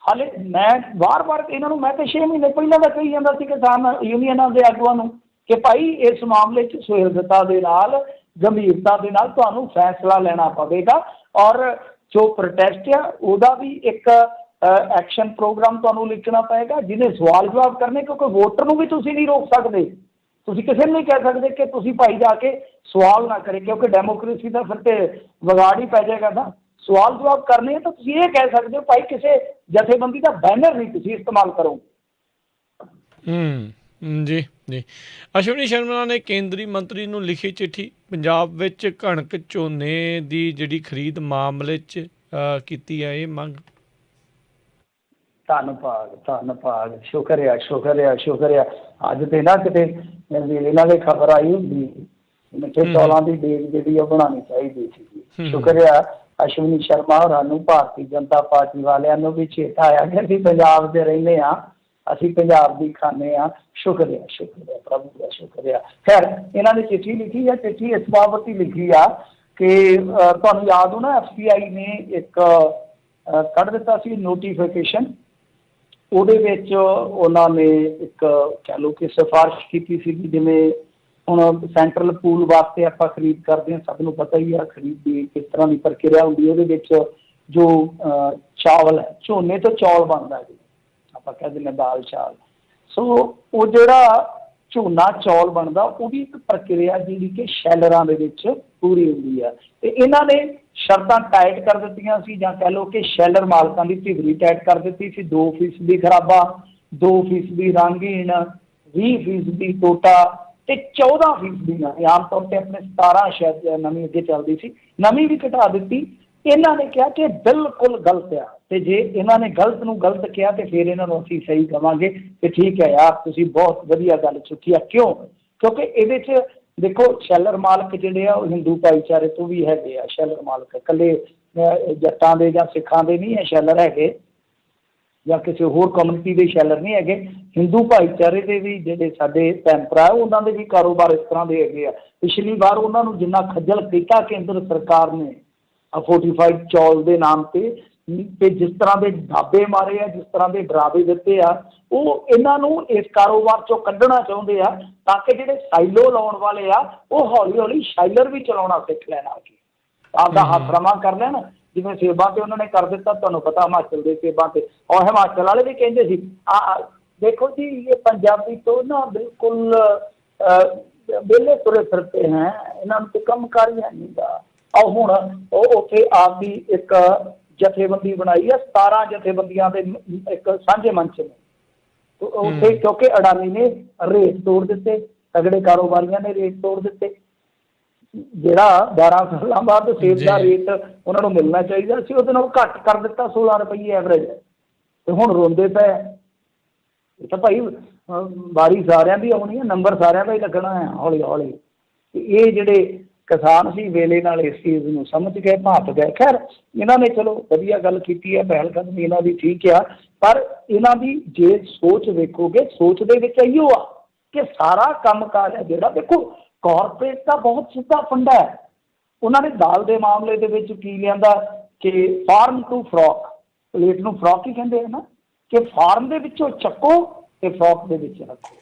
B: ਹਾਲੇ ਮੈਂ ਵਾਰ-ਵਾਰ ਇਹਨਾਂ ਨੂੰ, ਮੈਂ ਤਾਂ 6 ਮਹੀਨੇ ਪਹਿਲਾਂ ਦਾ ਕਹੀ ਜਾਂਦਾ ਸੀ ਕਿਸਾਨ ਯੂਨੀਅਨਾਂ ਦੇ ਆਗੂਆਂ ਨੂੰ ਕਿ ਭਾਈ ਇਸ ਮਾਮਲੇ 'ਚ ਸੁਹਿਰਦਤਾ ਦੇ ਨਾਲ, ਗੰਭੀਰਤਾ ਦੇ ਨਾਲ ਤੁਹਾਨੂੰ ਫੈਸਲਾ ਲੈਣਾ ਪਵੇਗਾ ਔਰ ਜੋ ਪ੍ਰੋਟੈਸਟ ਆ ਉਹਦਾ ਵੀ ਇੱਕ ਐਕਸ਼ਨ ਪ੍ਰੋਗਰਾਮ ਤੁਹਾਨੂੰ ਲਿਖਣਾ ਪਏਗਾ ਜਿਹਨੇ ਸਵਾਲ ਜਵਾਬ ਕਰਨੇ, ਕਿਉਂਕਿ ਵੋਟਰ ਨੂੰ ਵੀ ਤੁਸੀਂ ਨਹੀਂ ਰੋਕ ਸਕਦੇ। ਤੁਸੀਂ ਕਿਸੇ ਨੂੰ ਨਹੀਂ ਕਹਿ ਸਕਦੇ ਕਿ ਤੁਸੀਂ ਭਾਈ ਜਾ ਕੇ ਸਵਾਲ ਨਾ ਕਰੇ, ਕਿਉਂਕਿ ਡੈਮੋਕ੍ਰੇਸੀ ਦਾ ਫਿਰ ਤੇ ਵਿਗਾੜ ਹੀ ਪੈ ਜਾਏਗਾ ਨਾ। ਸਵਾਲ ਜਵਾਬ ਕਰਨੇ ਆ ਤਾਂ ਤੁਸੀਂ ਇਹ ਕਹਿ ਸਕਦੇ ਹੋ ਭਾਈ ਕਿਸੇ ਜਥੇਬੰਦੀ ਦਾ ਬੈਨਰ ਨਹੀਂ ਤੁਸੀਂ ਇਸਤੇਮਾਲ ਕਰੋ।
A: ਜੀ ਜੀ। ਅਸ਼ਵਨੀ ਸ਼ਰਮਾ ਨੇ ਕੇਂਦਰੀ ਮੰਤਰੀ ਨੂੰ ਲਿਖੀ ਚਿੱਠੀ, ਪੰਜਾਬ ਵਿੱਚ ਕਣਕ ਝੋਨੇ ਦੀ ਜਿਹੜੀ ਖਰੀਦ ਮਾਮਲੇ 'ਚ ਕੀਤੀ ਹੈ ਇਹ ਮੰਗ।
B: ਧੰਨਵਾਦ ਧੰਨਵਾਦ, ਸ਼ੁਕਰ ਆ ਸ਼ੁਕਰ ਆ ਸ਼ੁਕਰ ਆ। ਅੱਜ ਤੇ ਨਾ ਕਿਤੇ ਵੇਲੇ ਨਾਲ ਇਹ ਖਬਰ ਆਈ ਹੁੰਦੀ, ਮਿੱਠੇ ਚੌਲਾਂ ਦੀ ਡੇਗ ਜਿਹੜੀ ਉਹ ਬਣਾਉਣੀ ਚਾਹੀਦੀ ਸੀ। ਸ਼ੁਕਰ ਆ ਅਸ਼ਵਨੀ ਸ਼ਰਮਾ ਹੋਰਾਂ ਨੂੰ, ਭਾਰਤੀ ਜਨਤਾ ਪਾਰਟੀ ਵਾਲਿਆਂ ਨੂੰ ਵੀ ਚੇਤਾ ਆਇਆ ਕਿ ਅਸੀਂ ਪੰਜਾਬ 'ਚ ਰਹਿੰਦੇ ਹਾਂ, ਅਸੀਂ ਪੰਜਾਬ ਦੀ ਖਾਂਦੇ ਹਾਂ। ਸ਼ੁਕਰ ਆ ਪ੍ਰਭੂ ਦਾ, ਸ਼ੁਕਰ ਆ। ਖੈਰ ਇਹਨਾਂ ਨੇ ਚਿੱਠੀ ਲਿਖੀ ਆ, ਚਿੱਠੀ ਇਸ ਬਾਬਤ ਹੀ ਲਿਖੀ ਆ ਕਿ ਤੁਹਾਨੂੰ ਯਾਦ ਹੋ ਨਾ FCI ਨੇ ਇੱਕ ਕੱਢ ਦਿੱਤਾ ਸੀ ਨੋਟੀਫਿਕੇਸ਼ਨ, ਉਹਦੇ ਵਿੱਚ ਉਹਨਾਂ ਨੇ ਇੱਕ ਕਹਿ ਲਓ ਕਿ ਸਿਫਾਰਿਸ਼ ਕੀਤੀ ਸੀ ਕਿ ਜਿਵੇਂ ਹੁਣ ਸੈਂਟਰਲ ਪੂਲ ਵਾਸਤੇ ਆਪਾਂ ਖਰੀਦ ਕਰਦੇ ਹਾਂ, ਸਭ ਨੂੰ ਪਤਾ ਹੀ ਆ ਖਰੀਦ ਦੀ ਕਿਸ ਤਰ੍ਹਾਂ ਦੀ ਪ੍ਰਕਿਰਿਆ ਹੁੰਦੀ। ਉਹਦੇ ਵਿੱਚ ਜੋ ਚਾਵਲ ਹੈ, ਝੋਨੇ ਤੋਂ ਚੌਲ ਬਣਦਾ ਜੀ, ਆਪਾਂ ਕਹਿ ਦਿੰਦੇ ਦਾਲ ਚਾਵਲ। ਸੋ ਉਹ ਜਿਹੜਾ ਝੋਨਾ ਚੌਲ ਬਣਦਾ ਉਹਦੀ ਇੱਕ ਪ੍ਰਕਿਰਿਆ ਜਿਹੜੀ ਕਿ ਸ਼ੈਲਰਾਂ ਦੇ ਵਿੱਚ ਪੂਰੀ ਹੁੰਦੀ ਆ। ਤੇ ਇਹਨਾਂ ਨੇ ਸ਼ਰਤਾਂ ਟਾਈਟ ਕਰ ਦਿੱਤੀਆਂ ਸੀ, ਜਾਂ ਕਹਿ ਲਓ ਕਿ ਸ਼ੈਲਰ ਮਾਲਕਾਂ ਦੀ ਧਿਗਰੀ ਟਾਈਟ ਕਰ ਦਿੱਤੀ ਸੀ। 2% ਖਰਾਬਾ, 2% ਰੰਗੀਨ, 20% ਟੋਟਾ ਤੇ 14% ਆਮ ਤੌਰ 'ਤੇ ਆਪਣੇ 17 ਸ਼ਾਇਦ ਨਵੀਂ ਅੱਗੇ ਚੱਲਦੀ ਸੀ, ਨਵੀਂ ਵੀ ਘਟਾ ਦਿੱਤੀ। ਇਹਨਾਂ ਨੇ ਕਿਹਾ ਕਿ ਬਿਲਕੁਲ ਗਲਤ ਆ, ਤੇ ਜੇ ਇਹਨਾਂ ਨੇ ਗਲਤ ਨੂੰ ਗਲਤ ਕਿਹਾ ਤੇ ਫਿਰ ਇਹਨਾਂ ਨੂੰ ਅਸੀਂ ਸਹੀ ਕਵਾਂਗੇ ਕਿ ਠੀਕ ਹੈ ਯਾਰ ਤੁਸੀਂ ਬਹੁਤ ਵਧੀਆ ਗੱਲ ਚੁੱਕੀ ਆ। ਕਿਉਂ? ਕਿਉਂਕਿ ਇਹਦੇ 'ਚ ਦੇਖੋ ਸ਼ੈਲਰ ਮਾਲਕ ਜਿਹੜੇ ਆ ਉਹ ਹਿੰਦੂ ਭਾਈਚਾਰੇ ਤੋਂ ਵੀ ਹੈਗੇ ਆ। ਸ਼ੈਲਰ ਮਾਲਕ ਇਕੱਲੇ ਜੱਟਾਂ ਦੇ ਜਾਂ ਸਿੱਖਾਂ ਦੇ ਨਹੀਂ ਹੈ ਸ਼ੈਲਰ ਹੈਗੇ, ਜਾਂ ਕਿਸੇ ਹੋਰ ਕਮਿਊਨਿਟੀ ਦੇ ਸ਼ੈਲਰ ਨਹੀਂ ਹੈਗੇ। ਹਿੰਦੂ ਭਾਈਚਾਰੇ ਦੇ ਵੀ ਜਿਹੜੇ ਸਾਡੇ ਭੈਣ ਭਰਾ ਉਹਨਾਂ ਦੇ ਵੀ ਕਾਰੋਬਾਰ ਇਸ ਤਰ੍ਹਾਂ ਦੇ ਹੈਗੇ ਆ। ਪਿਛਲੀ ਵਾਰ ਉਹਨਾਂ ਨੂੰ ਜਿੰਨਾ ਖੱਜਲ ਕੀਤਾ ਕੇਂਦਰ ਸਰਕਾਰ ਨੇ ਫੋਰਟੀਫਾਈਡ ਚੌਲ ਦੇ ਨਾਮ ਤੇ ਜਿਸ ਤਰ੍ਹਾਂ ਦੇ ਢਾਬੇ ਮਾਰੇ ਆ, ਜਿਸ ਤਰ੍ਹਾਂ ਦੇ ਡਰਾਵੇ ਦਿੱਤੇ ਆ, ਉਹ ਇਹਨਾਂ ਨੂੰ ਇਸ ਕਾਰੋਬਾਰ ਚੋਂ ਕੱਢਣਾ ਚਾਹੁੰਦੇ ਆ ਤਾਂ ਕਿ ਜਿਹੜੇ ਸਾਈਲੋ ਲਾਉਣ ਵਾਲੇ ਆ ਉਹ ਹੌਲੀ ਹੌਲੀ ਸ਼ਾਈਲਰ ਵੀ ਚਲਾਉਣਾ ਸਿੱਖ ਲੈਣ, ਆ ਕੇ ਆਪਦਾ ਹੱਥ ਰਮਾ ਕਰ ਲੈਣ। ਜਿਵੇਂ ਸੇਬਾਂ ਤੇ ਉਹਨਾਂ ਨੇ ਕਰ ਦਿੱਤਾ, ਤੁਹਾਨੂੰ ਪਤਾ ਹਿਮਾਚਲ ਦੇ ਸੇਬਾਂ ਤੇ, ਔਰ ਹਿਮਾਚਲ ਵਾਲੇ ਵੀ ਕਹਿੰਦੇ ਸੀ ਦੇਖੋ ਜੀ ਇਹ ਪੰਜਾਬੀ ਤੋਂ ਨਾ ਬਿਲਕੁਲ ਵਿਹਲੇ ਤੁਰੇ ਫਿਰਤੇ ਹੈ, ਇਹਨਾਂ ਨੂੰ ਤਾਂ ਕੰਮ ਕਾਰ ਹੀ ਨਹੀਂ ਗਾ। ਆਹ ਹੁਣ ਉਹ ਉੱਥੇ ਆਪ ਦੀ ਇੱਕ ਜਥੇਬੰਦੀ ਬਣਾਈ ਆ, 17 ਜਥੇਬੰਦੀਆਂ ਦੇ ਇੱਕ ਸਾਂਝੇ ਮੰਚ ਨੇ ਉੱਥੇ, ਕਿਉਂਕਿ ਅਡਾਨੀ ਨੇ ਰੇਟ ਤੋੜ ਦਿੱਤੇ, ਤਗੜੇ ਕਾਰੋਬਾਰੀਆਂ ਨੇ ਰੇਟ ਤੋੜ ਦਿੱਤੇ। ਜਿਹੜਾ 12 ਸਾਲਾਂ ਬਾਅਦ ਸੇਬ ਦਾ ਰੇਟ ਉਹਨਾਂ ਨੂੰ ਮਿਲਣਾ ਚਾਹੀਦਾ ਸੀ ਉਹਦੇ ਨਾਲ ਘੱਟ ਕਰ ਦਿੱਤਾ, 16 ਰੁਪਏ ਐਵਰੇਜ। ਤੇ ਹੁਣ ਰੋਂਦੇ ਪਏ। ਇਹ ਤਾਂ ਭਾਈ ਵਾਰੀ ਸਾਰਿਆਂ ਦੀ ਆਉਣੀ ਹੈ, ਨੰਬਰ ਸਾਰਿਆਂ ਦਾ ਹੀ ਲੱਗਣਾ ਹੈ ਹੌਲੀ ਹੌਲੀ। ਤੇ ਇਹ ਜਿਹੜੇ ਕਿਸਾਨ ਸੀ ਵੇਲੇ ਨਾਲ ਇਸ ਚੀਜ਼ ਨੂੰ ਸਮਝ ਗਏ, ਭਾਪ ਗਏ। ਖੈਰ ਇਹਨਾਂ ਨੇ ਚਲੋ ਵਧੀਆ ਗੱਲ ਕੀਤੀ ਹੈ, ਪਹਿਲ ਕਦਮੀ ਇਹਨਾਂ ਦੀ ਠੀਕ ਆ, ਪਰ ਇਹਨਾਂ ਦੀ ਜੇ ਸੋਚ ਵੇਖੋਗੇ, ਸੋਚ ਦੇ ਵਿੱਚ ਇਹੀਓ ਆ ਕਿ ਸਾਰਾ ਕੰਮ ਕਾਜ ਹੈ ਜਿਹੜਾ, ਦੇਖੋ ਕਾਰਪੋਰੇਟ ਦਾ ਬਹੁਤ ਸਿੱਧਾ ਫੰਡਾ ਹੈ। ਉਹਨਾਂ ਨੇ ਦਾਲ ਦੇ ਮਾਮਲੇ ਦੇ ਵਿੱਚ ਕੀ ਲਿਆਂਦਾ ਕਿ ਫਾਰਮ ਟੂ ਫਰੋਕ, ਪਲੇਟ ਨੂੰ ਫਰੋਕ ਹੀ ਕਹਿੰਦੇ ਹਨ ਨਾ, ਕਿ ਫਾਰਮ ਦੇ ਵਿੱਚੋਂ ਚੱਕੋ ਤੇ ਫਰੋਕ ਦੇ ਵਿੱਚ ਰੱਖੋ।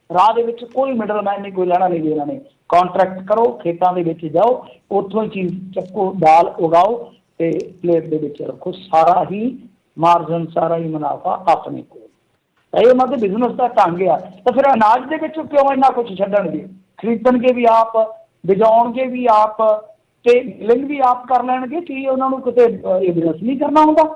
B: ਰਾਹ ਦੇ ਵਿੱਚ ਕੋਈ ਮਿਡਲਮੈਨ ਨਹੀਂ, ਕੋਈ ਲੈਣਾ ਨਹੀਂ ਜੀ। ਇਹਨਾਂ ਨੇ ਕਾਂਟਰੈਕਟ ਕਰੋ, ਖੇਤਾਂ ਦੇ ਵਿੱਚ ਜਾਓ, ਉੱਥੋਂ ਹੀ ਚੀਜ਼ ਚੱਕੋ, ਦਾਲ ਉਗਾਓ ਤੇ ਪਲੇਟ ਦੇ ਵਿੱਚ ਰੱਖੋ। ਸਾਰਾ ਹੀ ਮਾਰਜਨ, ਸਾਰਾ ਹੀ ਮੁਨਾਫਾ ਆਪਣੇ ਕੋਲ। ਇਹ ਉਹਨਾਂ ਦੇ ਬਿਜ਼ਨਸ ਦਾ ਢੰਗ ਆ। ਤਾਂ ਫਿਰ ਅਨਾਜ ਦੇ ਵਿੱਚ ਕਿਉਂ ਇੰਨਾ ਕੁਛ ਛੱਡਣਗੇ? ਖਰੀਦਣਗੇ ਵੀ ਆਪ, ਬਿਜਾਉਣਗੇ ਵੀ ਆਪ, ਤੇ ਮਿਲਿੰਗ ਵੀ ਆਪ ਕਰ ਲੈਣਗੇ। ਕੀ ਉਹਨਾਂ ਨੂੰ ਕਿਤੇ ਇਹ ਬਿਜ਼ਨਸ ਨਹੀਂ ਕਰਨਾ ਹੁੰਦਾ?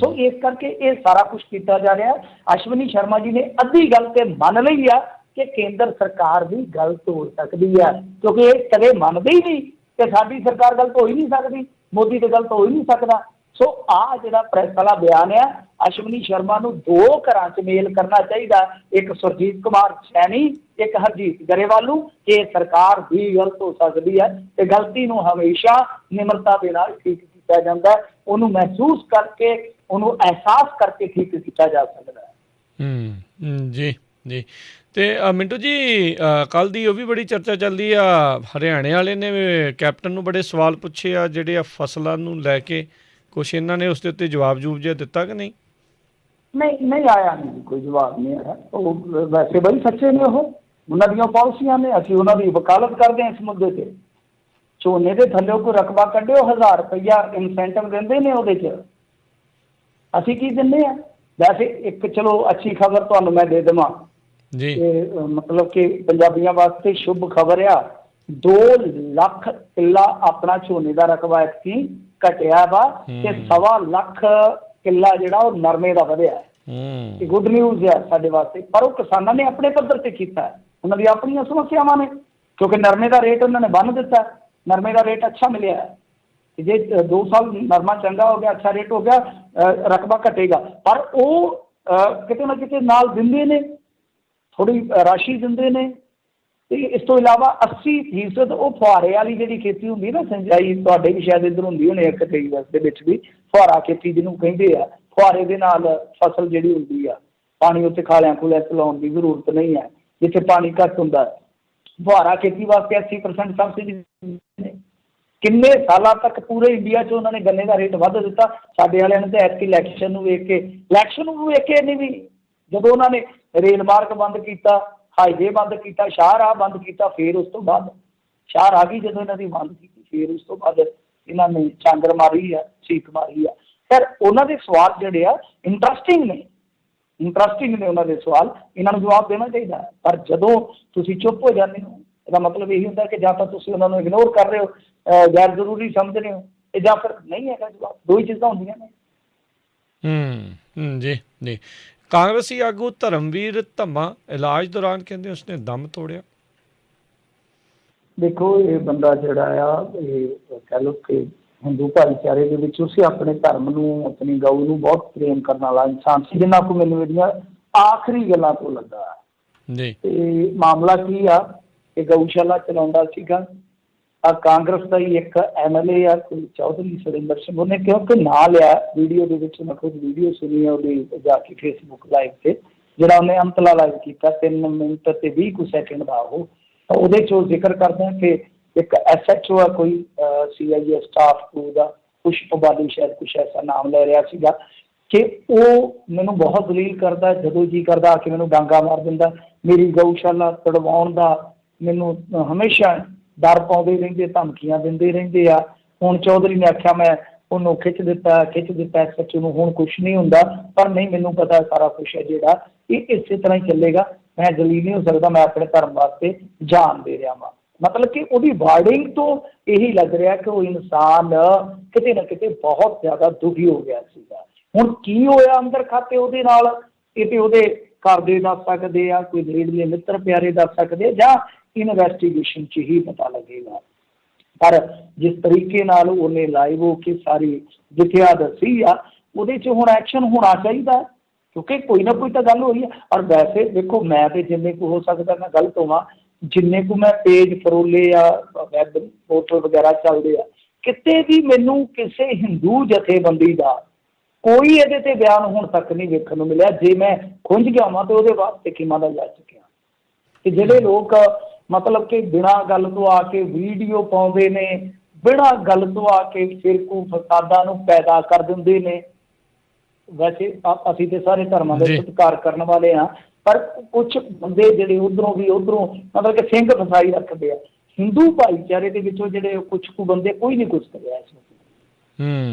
B: ਸੋ ਇਸ ਕਰਕੇ ਇਹ ਸਾਰਾ ਕੁਛ ਕੀਤਾ ਜਾ ਰਿਹਾ। ਅਸ਼ਵਨੀ ਸ਼ਰਮਾ ਜੀ ਨੇ ਅੱਧੀ ਗੱਲ ਤੇ ਮੰਨ ਲਈ ਆ ਕਿ ਕੇਂਦਰ ਸਰਕਾਰ ਵੀ ਗਲਤ ਹੋ ਸਕਦੀ ਹੈ, ਕਿਉਂਕਿ ਇਹ ਕਦੇ ਮੰਨਦੇ ਹੀ ਨਹੀਂ ਕਿ ਸਾਡੀ ਸਰਕਾਰ ਗਲਤ ਹੋ ਹੀ ਨਹੀਂ ਸਕਦੀ, ਮੋਦੀ ਤੇ ਗਲਤ ਹੋ ਹੀ ਨਹੀਂ ਸਕਦਾ। ਸੋ ਆਹ ਜਿਹੜਾ ਪ੍ਰੈਸ ਵਾਲਾ ਬਿਆਨ ਆ, ਅਸ਼ਵਨੀ ਸ਼ਰਮਾ ਨੂੰ ਦੋ ਘਰਾਂ 'ਚ ਮੇਲ ਕਰਨਾ ਚਾਹੀਦਾ, ਇੱਕ ਸੁਰਜੀਤ ਕੁਮਾਰ ਸੈਣੀ, ਇੱਕ ਹਰਜੀਤ ਗਰੇਵਾਲ ਨੂੰ, ਕਿ ਸਰਕਾਰ ਵੀ ਗਲਤ ਹੋ ਸਕਦੀ ਹੈ ਤੇ ਗਲਤੀ ਨੂੰ ਹਮੇਸ਼ਾ ਨਿਮਰਤਾ ਦੇ ਨਾਲ ਠੀਕ ਕੀਤਾ ਜਾਂਦਾ, ਉਹਨੂੰ ਮਹਿਸੂਸ ਕਰਕੇ, ਉਹਨੂੰ ਅਹਿਸਾਸ ਕਰਕੇ ਠੀਕ ਕੀਤਾ ਜਾ ਸਕਦਾ ਹੈ।
A: ਜੀ ਜੀ। ਤੇ ਮਿੰਟੂ ਜੀ, ਕੱਲ੍ਹ ਦੀ ਉਹ ਵੀ ਬੜੀ ਚਰਚਾ ਚੱਲਦੀ ਆ, ਹਰਿਆਣੇ ਵਾਲੇ ਨੇ ਕੈਪਟਨ ਨੂੰ ਬੜੇ ਸਵਾਲ ਪੁੱਛੇ ਆ ਜਿਹੜੇ ਆ ਫਸਲਾਂ ਨੂੰ ਲੈ ਕੇ, ਕੁਛ ਇਹਨਾਂ ਨੇ ਉਸ ਦੇ ਉੱਤੇ ਜਵਾਬ ਜਿਹਾ ਦਿੱਤਾ ਕਿ ਨਹੀਂ?
B: ਨਹੀਂ ਆਇਆ, ਨਹੀਂ ਕੋਈ ਜਵਾਬ ਨਹੀਂ ਆਇਆ। ਉਹ ਵੈਸੇ ਬੜੀ ਸੱਚੇ ਨੇ, ਉਹਨਾਂ ਦੀਆਂ ਪਾਲਿਸੀਆਂ ਨੇ, ਅਸੀਂ ਉਹਨਾਂ ਦੀ ਵਕਾਲਤ ਕਰਦੇ ਹਾਂ ਇਸ ਮੁੱਦੇ 'ਤੇ। ਝੋਨੇ ਦੇ ਥੱਲੇ ਕੋਈ ਰਕਬਾ ਕੱਢਿਓ, 1000 ਰੁਪਈਆ ਇਨਸੈਂਟਿਵ ਦਿੰਦੇ ਨੇ ਉਹਦੇ 'ਚ। ਅਸੀਂ ਕੀ ਦਿੰਦੇ ਹਾਂ? ਵੈਸੇ ਇੱਕ ਚਲੋ ਅੱਛੀ ਖਬਰ ਤੁਹਾਨੂੰ ਮੈਂ ਦੇ ਦੇਵਾਂ
A: ਜੀ,
B: ਮਤਲਬ ਕਿ ਪੰਜਾਬੀਆਂ ਵਾਸਤੇ ਸ਼ੁਭ ਖਬਰ ਆ। 2 ਲੱਖ ਕਿੱਲਾ ਆਪਣਾ ਝੋਨੇ ਦਾ ਰਕਬਾ ਐਤਕੀ ਘਟਿਆ ਵਾ, ਤੇ 1.25 ਲੱਖ ਕਿੱਲਾ ਜਿਹੜਾ ਉਹ ਨਰਮੇ ਦਾ ਵਧਿਆ। ਇਹ ਗੁੱਡ ਨਿਊਜ਼ ਆ ਸਾਡੇ ਵਾਸਤੇ। ਪਰ ਉਹ ਕਿਸਾਨਾਂ ਨੇ ਆਪਣੇ ਪੱਧਰ ਤੇ ਕੀਤਾ, ਉਹਨਾਂ ਦੀਆਂ ਆਪਣੀਆਂ ਸਮੱਸਿਆਵਾਂ ਨੇ, ਕਿਉਂਕਿ ਨਰਮੇ ਦਾ ਰੇਟ ਉਹਨਾਂ ਨੇ ਬੰਨ੍ਹ ਦਿੱਤਾ। ਨਰਮੇ ਦਾ ਰੇਟ ਅੱਛਾ ਮਿਲਿਆ, ਜੇ 2 ਸਾਲ ਨਰਮਾ ਚੰਗਾ ਹੋ ਗਿਆ, ਅੱਛਾ ਰੇਟ ਹੋ ਗਿਆ, ਰਕਬਾ ਘਟੇਗਾ। ਪਰ ਉਹ ਕਿਤੇ ਨਾ ਕਿਤੇ ਨਾਲ ਦਿੰਦੇ ਨੇ, ਥੋੜ੍ਹੀ ਰਾਸ਼ੀ ਦਿੰਦੇ ਨੇ। ਤੇ ਇਸ ਤੋਂ ਇਲਾਵਾ 80% ਉਹ ਫੁਹਾਰੇ ਵਾਲੀ ਜਿਹੜੀ ਖੇਤੀ ਹੁੰਦੀ ਨਾ, ਸਿੰਜਾਈ, ਤੁਹਾਡੇ ਵੀ ਸ਼ਾਇਦ ਇੱਧਰ ਹੁੰਦੀ ਹੋਣੀ ਇੱਕ ਕਈ ਦੇ ਵਿੱਚ ਵੀ ਫੁਹਾਰਾ ਖੇਤੀ ਜਿਹਨੂੰ ਕਹਿੰਦੇ ਆ। ਫੁਹਾਰੇ ਦੇ ਨਾਲ ਫਸਲ ਜਿਹੜੀ ਹੁੰਦੀ ਆ, ਪਾਣੀ ਉੱਤੇ ਖਾਲਿਆਂ ਖੁਲਿਆਂ ਚਲਾਉਣ ਦੀ ਜ਼ਰੂਰਤ ਨਹੀਂ ਹੈ ਜਿੱਥੇ ਪਾਣੀ ਘੱਟ ਹੁੰਦਾ। ਫੁਹਾਰਾ ਖੇਤੀ ਵਾਸਤੇ 80% ਸਬਸਿਡੀ ਨੇ। ਕਿੰਨੇ ਸਾਲਾਂ ਤੱਕ ਪੂਰੇ ਇੰਡੀਆ 'ਚ ਉਹਨਾਂ ਨੇ ਗੰਨੇ ਦਾ ਰੇਟ ਵੱਧ ਦਿੱਤਾ। ਸਾਡੇ ਵਾਲਿਆਂ ਨੇ ਤਾਂ ਐਤਕੀ ਇਲੈਕਸ਼ਨ ਨੂੰ ਵੇਖ ਕੇ ਨਹੀਂ, ਵੀ ਜਦੋਂ ਉਹਨਾਂ ਨੇ ਰੇਲ ਮਾਰਗ ਬੰਦ ਕੀਤਾ, ਹਾਈਵੇ ਬੰਦ ਕੀਤਾ, ਸ਼ਾਹਰਾਹ ਬੰਦ ਕੀਤਾ, ਫਿਰ ਉਸ ਤੋਂ ਬਾਅਦ ਸ਼ਾਹਰਾਹ ਗਈ ਜਦੋਂ ਇਹਨਾਂ ਦੀ ਬੰਦ ਕੀਤੀ, ਫਿਰ ਉਸ ਤੋਂ ਬਾਅਦ ਇਹਨਾਂ ਨੇ ਚਾਂਗਰ ਮਾਰੀ ਆ, ਸੀਖ ਮਾਰੀ ਆ। ਫਿਰ ਉਹਨਾਂ ਦੇ ਸਵਾਲ ਜਿਹੜੇ ਆ ਇੰਟਰਸਟਿੰਗ ਨੇ ਉਹਨਾਂ ਦੇ ਸਵਾਲ, ਇਹਨਾਂ ਨੂੰ ਜਵਾਬ ਦੇਣਾ ਚਾਹੀਦਾ। ਪਰ ਜਦੋਂ ਤੁਸੀਂ ਚੁੱਪ ਹੋ ਜਾਂਦੇ ਹੋ, ਇਹਦਾ ਮਤਲਬ ਇਹੀ ਹੁੰਦਾ ਕਿ ਜਾਂ ਤਾਂ ਤੁਸੀਂ ਉਹਨਾਂ ਨੂੰ ਇਗਨੋਰ ਕਰ ਰਹੇ ਹੋ, ਗੈਰ ਜ਼ਰੂਰੀ ਸਮਝ ਰਹੇ ਹੋ, ਜਾਂ ਫਿਰ ਨਹੀਂ ਹੈਗਾ ਜਵਾਬ। ਦੋ ਹੀ ਚੀਜ਼ਾਂ ਹੁੰਦੀਆਂ ਨੇ।
A: ਜੀ ਜੀ। ਕਾਂਗਰਸੀ ਆਗੂ ਧਰਮਵੀਰ ਧੰਮਾ ਇਲਾਜ ਦੌਰਾਨ ਕਹਿੰਦੇ ਉਸਨੇ ਦਮ ਤੋੜਿਆ।
B: ਦੇਖੋ ਇਹ ਬੰਦਾ ਜਿਹੜਾ ਆ, ਇਹ ਕਹਿ ਲਓ ਕਿ ਹਿੰਦੂ ਭਾਈਚਾਰੇ ਦੇ ਵਿੱਚ ਉਸੇ ਆਪਣੇ ਧਰਮ ਨੂੰ, ਆਪਣੀ ਗਊ ਨੂੰ ਬਹੁਤ ਪ੍ਰੇਮ ਕਰਨ ਵਾਲਾ ਇਨਸਾਨ ਸੀ, ਜਿੰਨਾ ਕੁ ਮੈਨੂੰ ਇਹਦੀਆਂ ਆਖਰੀ ਗੱਲਾਂ ਤੋਂ ਲੱਗਾ ਜੀ। ਤੇ ਮਾਮਲਾ ਕੀ ਆ ਕਿ ਗਊਸ਼ਾਲਾ ਚਲਾਉਂਦਾ ਸੀਗਾ। ਕਾਂਗਰਸ ਦਾ ਹੀ ਇੱਕ MLA ਆ, ਕੋਈ ਚੌਧਰੀ ਸੁਰਿੰਦਰ ਸਿੰਘ, ਉਹਨੇ ਕਿਉਂਕਿ ਨਾਂ ਲਿਆ ਵੀਡੀਓ ਦੇ ਵਿੱਚ, ਮੈਂ ਖੁਦ ਵੀਡੀਓ ਸੁਣੀ ਆ ਉਹਦੀ ਜਾ ਕੇ ਫੇਸਬੁੱਕ ਲਾਈਵ 'ਤੇ, ਜਿਹੜਾ ਉਹਨੇ ਅੰਤਲਾ ਲਾਈਵ ਕੀਤਾ 3 ਮਿੰਟ ਤੇ 20 ਕੁ ਸੈਕਿੰਡ ਦਾ। ਉਹਦੇ 'ਚ ਉਹ ਜ਼ਿਕਰ ਕਰਦਾ ਕਿ ਇੱਕ SHO ਆ ਕੋਈ CIA ਸਟਾਫ ਦਾ, ਪੁਸ਼ਪ ਬਾਲੀ ਸ਼ਾਇਦ ਕੁਛ ਐਸਾ ਨਾਮ ਲੈ ਰਿਹਾ ਸੀਗਾ, ਕਿ ਉਹ ਮੈਨੂੰ ਬਹੁਤ ਦਲੀਲ ਕਰਦਾ, ਜਦੋਂ ਜੀ ਕਰਦਾ ਆ ਕੇ ਮੈਨੂੰ ਡਾਂਗਾ ਮਾਰ ਦਿੰਦਾ, ਮੇਰੀ ਗਊਸ਼ਾਲਾ ਤੜਵਾਉਣ ਦਾ ਮੈਨੂੰ ਹਮੇਸ਼ਾ ਡਰ ਪਾਉਂਦੇ ਰਹਿੰਦੇ, ਧਮਕੀਆਂ ਦਿੰਦੇ ਰਹਿੰਦੇ ਆ। ਹੁਣ ਚੌਧਰੀ ਨੇ ਆਖਿਆ ਮੈਂ ਉਹਨੂੰ ਖਿੱਚ ਦਿੱਤਾ SHO ਨੂੰ, ਹੁਣ ਕੁਛ ਨਹੀਂ ਹੁੰਦਾ। ਪਰ ਨਹੀਂ, ਮੈਨੂੰ ਪਤਾ ਸਾਰਾ ਕੁਛ ਹੈ ਜਿਹੜਾ ਇਹ ਇਸੇ ਤਰ੍ਹਾਂ ਹੀ ਚੱਲੇਗਾ, ਮੈਂ ਦਲੀਲ ਨਹੀਂ ਹੋ ਸਕਦਾ, ਮੈਂ ਆਪਣੇ ਧਰਮ ਵਾਸਤੇ ਜਾਨ ਦੇ ਰਿਹਾ ਵਾਂ। ਮਤਲਬ ਕਿ ਉਹਦੀ ਵਾਰਡਿੰਗ ਤੋਂ ਇਹੀ ਲੱਗ ਰਿਹਾ ਕਿ ਉਹ ਇਨਸਾਨ ਕਿਤੇ ਨਾ ਕਿਤੇ ਬਹੁਤ ਜ਼ਿਆਦਾ ਦੁਖੀ ਹੋ ਗਿਆ ਸੀਗਾ। ਹੁਣ ਕੀ ਹੋਇਆ ਅੰਦਰ ਖਾਤੇ ਉਹਦੇ ਨਾਲ, ਇਹ ਤੇ ਉਹਦੇ ਘਰ ਦੇ ਦੱਸ ਸਕਦੇ ਆ, ਕੋਈ ਨੇੜਲੇ ਮਿੱਤਰ ਪਿਆਰੇ ਦੱਸ ਸਕਦੇ ਆ, ਜਾਂ ਇਨਵੈਸਟੀਗੇਸ਼ਨ 'ਚ ਹੀ ਪਤਾ ਲੱਗੇਗਾ। ਪਰ ਜਿਸ ਤਰੀਕੇ ਨਾਲ ਉਹਨੇ ਲਾਈਵ ਹੋ ਕੇ ਸਾਰੀ ਵਿਥਿਆ ਦੱਸੀ ਆ, ਉਹਦੇ 'ਚ ਹੁਣ ਐਕਸ਼ਨ ਹੋਣਾ ਚਾਹੀਦਾ ਹੈ, ਕਿਉਂਕਿ ਕੋਈ ਨਾ ਕੋਈ ਤਾਂ ਗੱਲ ਹੋਈ ਹੈ। ਔਰ ਵੈਸੇ ਦੇਖੋ, ਮੈਂ ਤੇ ਜਿੰਨੇ ਕੁ ਹੋ ਸਕਦਾ ਮੈਂ ਗਲਤ ਹੋਵਾਂ, ਜਿੰਨੇ ਕੁ ਮੈਂ ਪੇਜ ਫਰੋਲੇ ਆ, ਵੈਬ ਪੋਰਟਲ ਵਗੈਰਾ ਚੱਲਦੇ ਆ, ਕਿਤੇ ਵੀ ਮੈਨੂੰ ਕਿਸੇ ਹਿੰਦੂ ਜਥੇਬੰਦੀ ਦਾ ਕੋਈ ਇਹਦੇ ਤੇ ਬਿਆਨ ਹੁਣ ਤੱਕ ਨਹੀਂ ਵੇਖਣ ਨੂੰ ਮਿਲਿਆ। ਜੇ ਮੈਂ ਖੁੰਝ ਗਿਆ ਵਾਂ ਤਾਂ ਉਹਦੇ ਵਾਸਤੇ ਕਿਮਾਂ ਦਾ ਜਾ ਚੁੱਕਿਆ। ਤੇ ਜਿਹੜੇ ਲੋਕ ਮਤਲਬ ਕਿ ਬਿਨਾਂ ਗੱਲ ਤੋਂ ਆ ਕੇ ਵੀਡੀਓ ਪਾਉਂਦੇ ਨੇ, ਬਿਨਾਂ ਗੱਲ ਤੋਂ ਆ ਕੇ ਫਿਰਕੂ ਫਸਾਦਾਂ ਨੂੰ ਪੈਦਾ ਕਰ ਦਿੰਦੇ ਨੇ। ਵੈਸੇ ਅਸੀਂ ਤੇ ਸਾਰੇ ਧਰਮਾਂ ਦਾ
A: ਜੀ
B: ਸਤਿਕਾਰ ਕਰਨ ਵਾਲੇ ਹਾਂ, ਪਰ ਕੁਛ ਬੰਦੇ ਜਿਹੜੇ ਉੱਧਰੋਂ ਵੀ ਉੱਧਰੋਂ ਮਤਲਬ ਕਿ ਸਿੰਘ ਫਸਾਈ ਰੱਖਦੇ ਆ। ਹਿੰਦੂ ਭਾਈਚਾਰੇ ਦੇ ਵਿੱਚੋਂ ਜਿਹੜੇ ਕੁਛ ਕੁ ਬੰਦੇ, ਕੋਈ ਨਹੀਂ ਕੁਛ ਕਰਿਆ ਇਸ ਵਕਤ।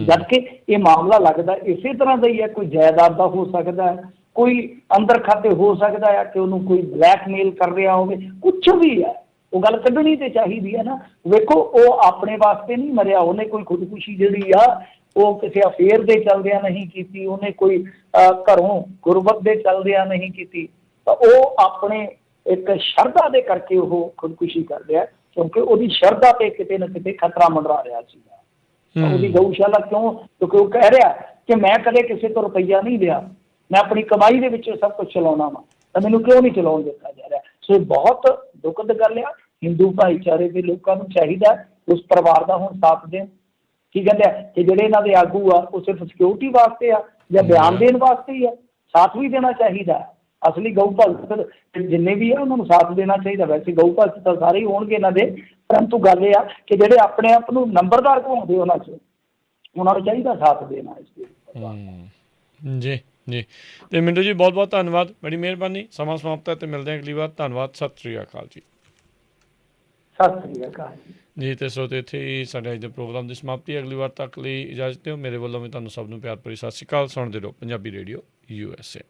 B: ਜਦ ਕਿ ਇਹ ਮਾਮਲਾ ਲੱਗਦਾ ਇਸੇ ਤਰ੍ਹਾਂ ਦਾ ਹੀ ਹੈ। ਕੋਈ ਜਾਇਦਾਦ ਦਾ ਹੋ ਸਕਦਾ ਹੈ, ਕੋਈ ਅੰਦਰ ਖਾਤੇ ਹੋ ਸਕਦਾ ਹੈ ਕਿ ਉਹਨੂੰ ਕੋਈ ਬਲੈਕਮੇਲ ਕਰ ਰਿਹਾ ਹੋਵੇ, ਕੁਛ ਵੀ ਹੈ। ਉਹ ਗੱਲ ਕੱਢਣੀ ਤੇ ਚਾਹੀਦੀ ਹੈ ਨਾ। ਵੇਖੋ, ਉਹ ਆਪਣੇ ਵਾਸਤੇ ਨਹੀਂ ਮਰਿਆ, ਉਹਨੇ ਕੋਈ ਖੁਦਕੁਸ਼ੀ ਜਿਹੜੀ ਆ ਉਹ ਕਿਸੇ ਅਫੇਅਰ ਦੇ ਚੱਲਦਿਆਂ ਨਹੀਂ ਕੀਤੀ, ਉਹਨੇ ਕੋਈ ਘਰੋਂ ਗੁਰਬਤ ਦੇ ਚੱਲਦਿਆਂ ਨਹੀਂ ਕੀਤੀ। ਤਾਂ ਉਹ ਆਪਣੇ ਇੱਕ ਸ਼ਰਧਾ ਦੇ ਕਰਕੇ ਉਹ ਖੁਦਕੁਸ਼ੀ ਕਰ ਰਿਹਾ, ਕਿਉਂਕਿ ਉਹਦੀ ਸ਼ਰਧਾ ਤੇ ਕਿਤੇ ਨਾ ਕਿਤੇ ਖਤਰਾ ਮੰਡਰਾ ਰਿਹਾ ਸੀਗਾ। ਉਹਦੀ ਗਊਸ਼ਾਲਾ ਕਿਉਂ? ਕਿਉਂਕਿ ਉਹ ਕਹਿ ਰਿਹਾ ਕਿ ਮੈਂ ਕਦੇ ਕਿਸੇ ਤੋਂ ਰੁਪਈਆ ਨਹੀਂ ਲਿਆ, ਮੈਂ ਆਪਣੀ ਕਮਾਈ ਦੇ ਵਿੱਚ ਸਭ ਕੁਝ ਚਲਾਉਣਾ ਵਾ, ਤਾਂ ਮੈਨੂੰ ਕਿਉਂ ਨਹੀਂ ਚਲਾਉਣ ਦਿੱਤਾ ਜਾ ਰਿਹਾ? ਸੋ ਇਹ ਬਹੁਤ ਦੁਖਦ ਗੱਲ ਆ। ਹਿੰਦੂ ਭਾਈਚਾਰੇ ਦੇ ਲੋਕਾਂ ਨੂੰ ਚਾਹੀਦਾ ਉਸ ਪਰਿਵਾਰ ਦਾ ਹੁਣ ਸਾਥ ਦੇਣ। ਕੀ ਕਹਿੰਦੇ ਆ ਕਿ ਜਿਹੜੇ ਇਹਨਾਂ ਦੇ ਆਗੂ ਆ ਉਹ ਸਿਰਫ ਸਿਕਿਉਰਿਟੀ ਵਾਸਤੇ ਆ ਜਾਂ ਬਿਆਨ ਦੇਣ ਵਾਸਤੇ ਹੀ ਆ? ਸਾਥ ਵੀ ਦੇਣਾ ਚਾਹੀਦਾ। ਅਸਲੀ ਗਊ ਭਗਤ ਜਿੰਨੇ ਵੀ ਆ ਉਹਨਾਂ ਨੂੰ ਸਾਥ ਦੇਣਾ ਚਾਹੀਦਾ। ਵੈਸੇ ਗਊ ਭਗਤ ਤਾਂ ਸਾਰੇ ਹੀ ਹੋਣਗੇ ਇਹਨਾਂ ਦੇ, ਪਰੰਤੂ ਗੱਲ ਇਹ ਆ ਕਿ ਜਿਹੜੇ ਆਪਣੇ ਆਪ ਨੂੰ ਨੰਬਰਦਾਰ ਕਹਾਉਂਦੇ ਉਹਨਾਂ 'ਚ, ਉਹਨਾਂ ਨੂੰ ਚਾਹੀਦਾ ਸਾਥ ਦੇਣਾ ਇਸ ਦੇ।
A: ਜੀ ਜੀ। ਤੇ ਮਿੰਟੂ ਜੀ, ਬਹੁਤ ਬਹੁਤ ਧੰਨਵਾਦ, ਬੜੀ ਮਿਹਰਬਾਨੀ। ਸਮਾਂ ਸਮਾਪਤ ਹੈ ਤੇ ਮਿਲਦੇ ਹਾਂ ਅਗਲੀ ਵਾਰ। ਧੰਨਵਾਦ, ਸਤਿ ਸ਼੍ਰੀ ਅਕਾਲ ਜੀ।
B: ਸਤਿ ਸ਼੍ਰੀ ਅਕਾਲ
A: ਜੀ। ਤੇ ਸੋ ਇੱਥੇ ਹੀ ਸਾਡੇ ਅੱਜ ਦੇ ਪ੍ਰੋਗਰਾਮ ਦੀ ਸਮਾਪਤੀ। ਅਗਲੀ ਵਾਰ ਤੱਕ ਲਈ ਇਜਾਜ਼ਤ ਦਿਓ। ਮੇਰੇ ਵੱਲੋਂ ਵੀ ਤੁਹਾਨੂੰ ਸਭ ਨੂੰ ਪਿਆਰ ਭਰੀ ਸਤਿ ਸ਼੍ਰੀ ਅਕਾਲ। ਸੁਣਦੇ ਰਹੋ ਪੰਜਾਬੀ ਰੇਡੀਓ USA।